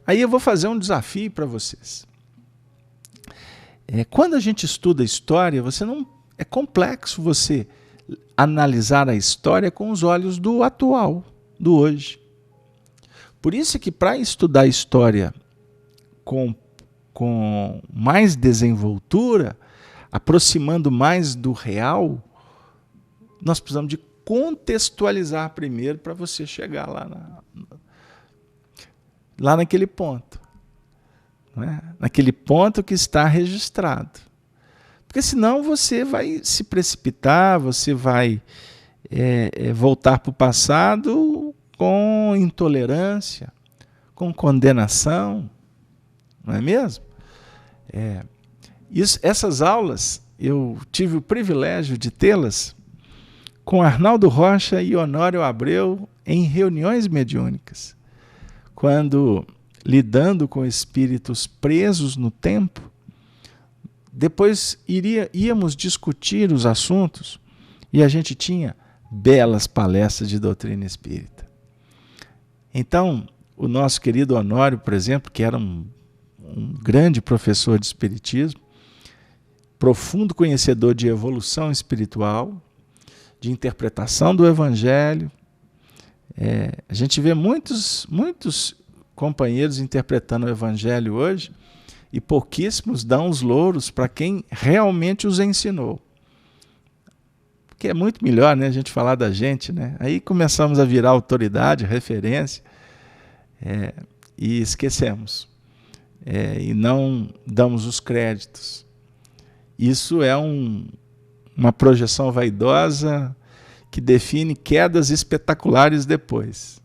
Aí eu vou fazer um desafio para vocês. Quando a gente estuda história, é complexo você analisar a história com os olhos do atual, do hoje. Por isso que para estudar história com mais desenvoltura, aproximando mais do real, nós precisamos de contextualizar primeiro para você chegar lá naquele ponto. Não é? Naquele ponto que está registrado. Porque senão você vai se precipitar, você vai voltar para o passado com intolerância, com condenação, não é mesmo? Essas aulas, eu tive o privilégio de tê-las com Arnaldo Rocha e Honório Abreu em reuniões mediúnicas, quando, lidando com espíritos presos no tempo, depois íamos discutir os assuntos e a gente tinha belas palestras de doutrina espírita. Então, o nosso querido Honório, por exemplo, que era um grande professor de espiritismo, profundo conhecedor de evolução espiritual, de interpretação do Evangelho. A gente vê muitos companheiros interpretando o Evangelho hoje e pouquíssimos dão os louros para quem realmente os ensinou. Porque é muito melhor, né, a gente falar da gente, né? Aí começamos a virar autoridade, referência, e esquecemos. E não damos os créditos. Isso é uma projeção vaidosa que define quedas espetaculares depois.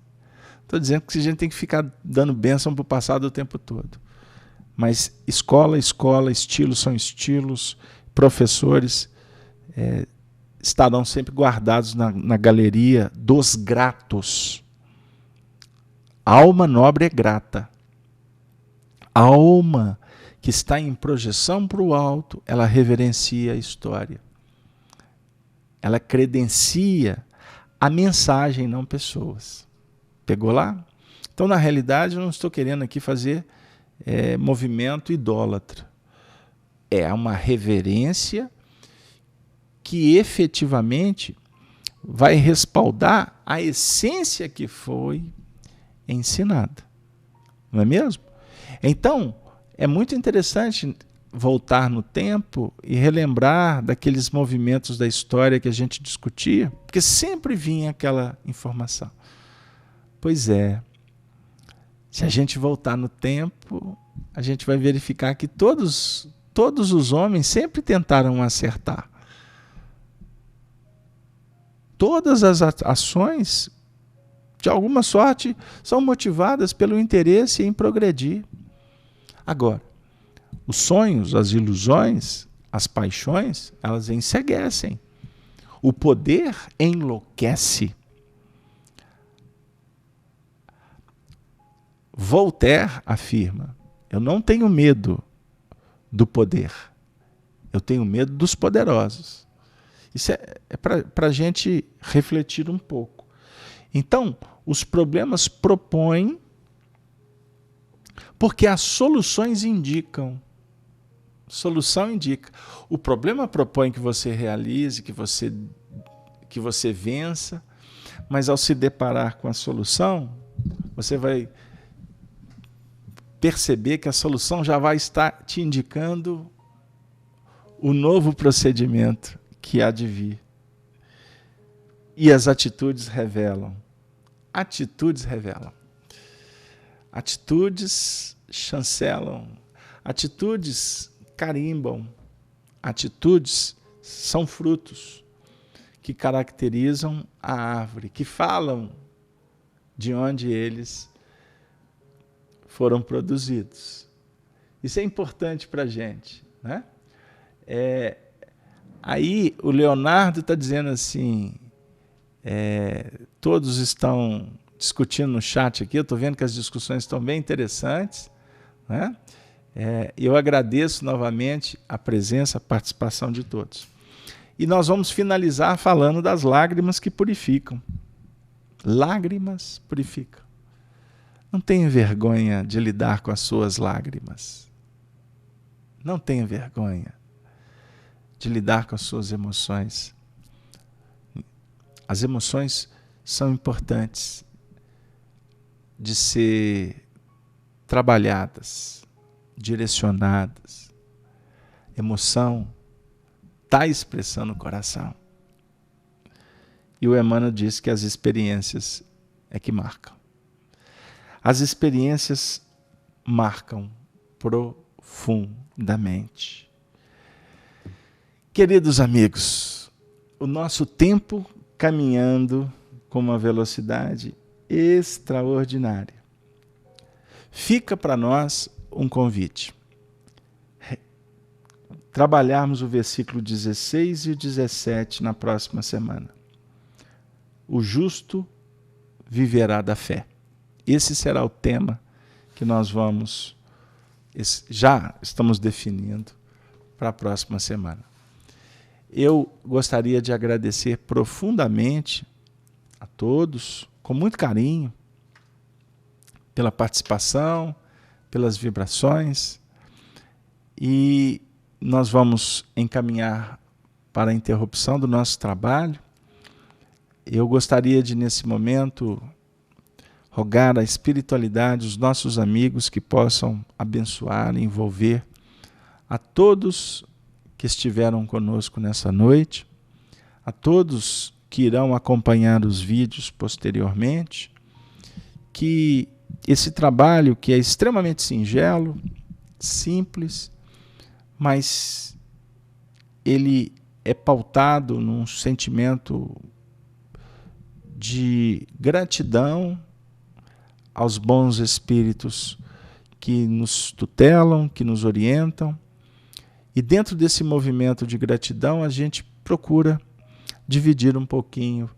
Estou dizendo que a gente tem que ficar dando bênção para o passado o tempo todo. Mas escola, estilos são estilos, professores estarão sempre guardados na galeria dos gratos. A alma nobre é grata. A alma que está em projeção para o alto, ela reverencia a história. Ela credencia a mensagem, não pessoas. Pegou lá? Então, na realidade, eu não estou querendo aqui fazer movimento idólatra. É uma reverência que efetivamente vai respaldar a essência que foi ensinada. Não é mesmo? Então, é muito interessante voltar no tempo e relembrar daqueles movimentos da história que a gente discutia, porque sempre vinha aquela informação. Pois é, se a gente voltar no tempo, a gente vai verificar que todos os homens sempre tentaram acertar. Todas as ações, de alguma sorte, são motivadas pelo interesse em progredir. Agora, os sonhos, as ilusões, as paixões, elas enceguecem. O poder enlouquece. Voltaire afirma: eu não tenho medo do poder, eu tenho medo dos poderosos. Isso é para a gente refletir um pouco. Então, os problemas propõem, porque as soluções indicam. Solução indica. O problema propõe que você realize, que você vença, mas ao se deparar com a solução, você vai perceber que a solução já vai estar te indicando o novo procedimento que há de vir. E as atitudes revelam. Atitudes revelam. Atitudes chancelam. Atitudes carimbam. Atitudes são frutos que caracterizam a árvore, que falam de onde eles foram produzidos. Isso é importante para a gente, né? Aí o Leonardo está dizendo assim, todos estão discutindo no chat aqui, eu estou vendo que as discussões estão bem interessantes, né? Eu agradeço novamente a presença, a participação de todos. E nós vamos finalizar falando das lágrimas que purificam. Lágrimas purificam. Não tenha vergonha de lidar com as suas lágrimas. Não tenha vergonha de lidar com as suas emoções. As emoções são importantes de ser trabalhadas, direcionadas. Emoção está expressando o coração. E o Emmanuel diz que as experiências é que marcam. As experiências marcam profundamente. Queridos amigos, o nosso tempo caminhando com uma velocidade extraordinária. Fica para nós um convite. Trabalharmos o versículo 16 e o 17 na próxima semana. O justo viverá da fé. Esse será o tema que nós já estamos definindo para a próxima semana. Eu gostaria de agradecer profundamente a todos, com muito carinho, pela participação, pelas vibrações, e nós vamos encaminhar para a interrupção do nosso trabalho. Eu gostaria de, nesse momento, rogar a espiritualidade, os nossos amigos que possam abençoar e envolver a todos que estiveram conosco nessa noite, a todos que irão acompanhar os vídeos posteriormente, que esse trabalho, que é extremamente singelo, simples, mas ele é pautado num sentimento de gratidão aos bons espíritos que nos tutelam, que nos orientam. E dentro desse movimento de gratidão, a gente procura dividir um pouquinho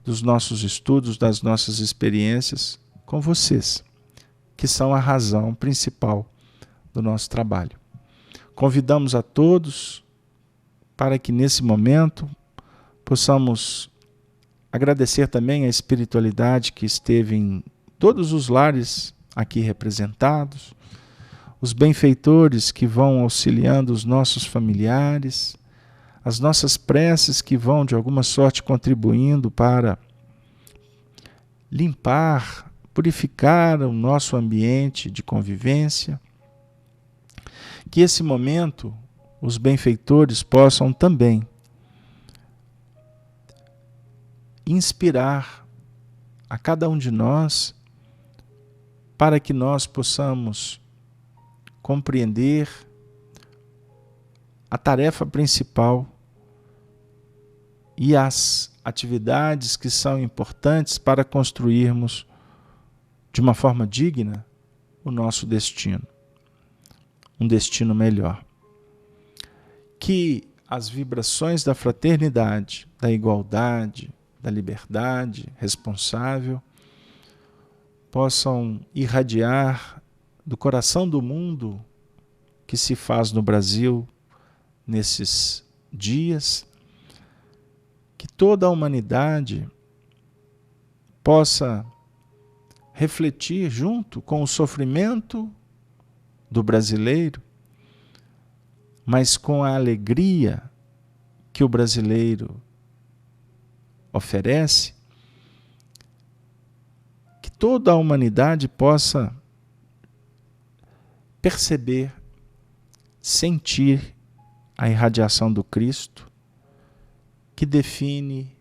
dos nossos estudos, das nossas experiências com vocês, que são a razão principal do nosso trabalho. Convidamos a todos para que nesse momento possamos agradecer também a espiritualidade que esteve em todos os lares aqui representados, os benfeitores que vão auxiliando os nossos familiares, as nossas preces que vão de alguma sorte contribuindo para limpar, purificar o nosso ambiente de convivência. Que esse momento os benfeitores possam também inspirar a cada um de nós para que nós possamos compreender a tarefa principal e as atividades que são importantes para construirmos de uma forma digna o nosso destino, um destino melhor. Que as vibrações da fraternidade, da igualdade, da liberdade responsável possam irradiar do coração do mundo que se faz no Brasil nesses dias, que toda a humanidade possa refletir junto com o sofrimento do brasileiro, mas com a alegria que o brasileiro oferece, que toda a humanidade possa perceber, sentir a irradiação do Cristo, que define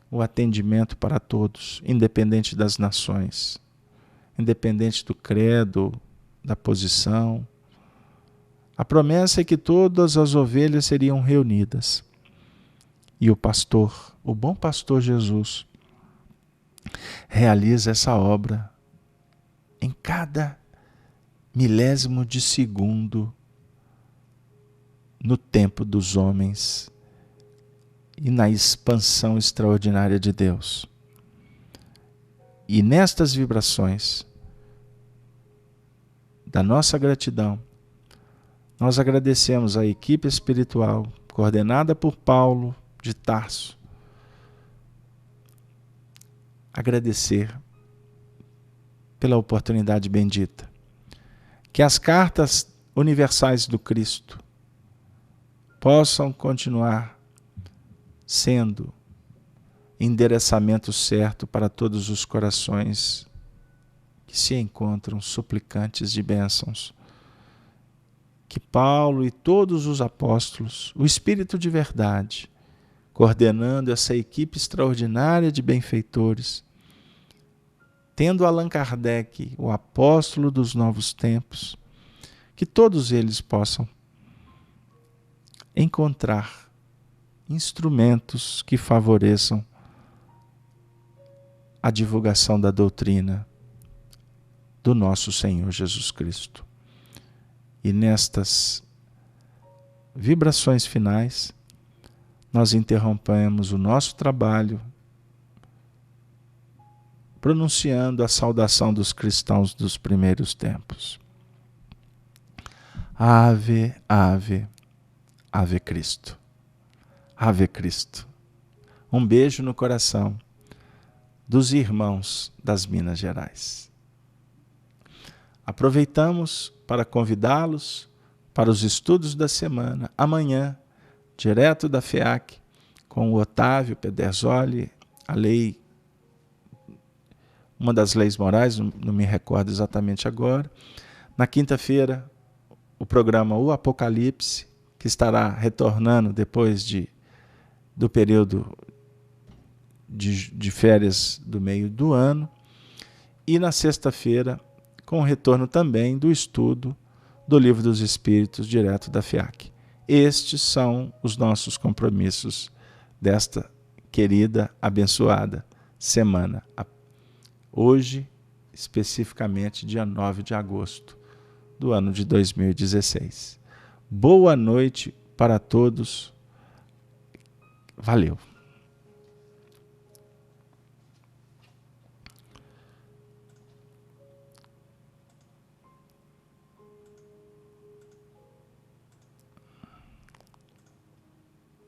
o atendimento para todos, independente das nações, independente do credo, da posição. A promessa é que todas as ovelhas seriam reunidas. E o pastor, o bom pastor Jesus, realiza essa obra em cada milésimo de segundo no tempo dos homens e na expansão extraordinária de Deus. E nestas vibrações da nossa gratidão, nós agradecemos a equipe espiritual coordenada por Paulo de Tarso. Agradecer pela oportunidade bendita. Que as cartas universais do Cristo possam continuar sendo endereçamento certo para todos os corações que se encontram suplicantes de bênçãos. Que Paulo e todos os apóstolos, o Espírito de verdade, coordenando essa equipe extraordinária de benfeitores, tendo Allan Kardec, o apóstolo dos novos tempos, que todos eles possam encontrar instrumentos que favoreçam a divulgação da doutrina do nosso Senhor Jesus Cristo. E nestas vibrações finais, nós interrompemos o nosso trabalho pronunciando a saudação dos cristãos dos primeiros tempos. Ave, ave, ave Cristo. Ave Cristo. Um beijo no coração dos irmãos das Minas Gerais. Aproveitamos para convidá-los para os estudos da semana, amanhã, direto da FEAC, com o Otávio Pedersoli, a lei, uma das leis morais, não me recordo exatamente agora. Na quinta-feira, o programa O Apocalipse, que estará retornando depois do período de férias do meio do ano. E na sexta-feira, com o retorno também do estudo do Livro dos Espíritos, direto da FEAC. Estes são os nossos compromissos desta querida, abençoada semana. Hoje, especificamente, dia 9 de agosto do ano de 2016. Boa noite para todos. Valeu.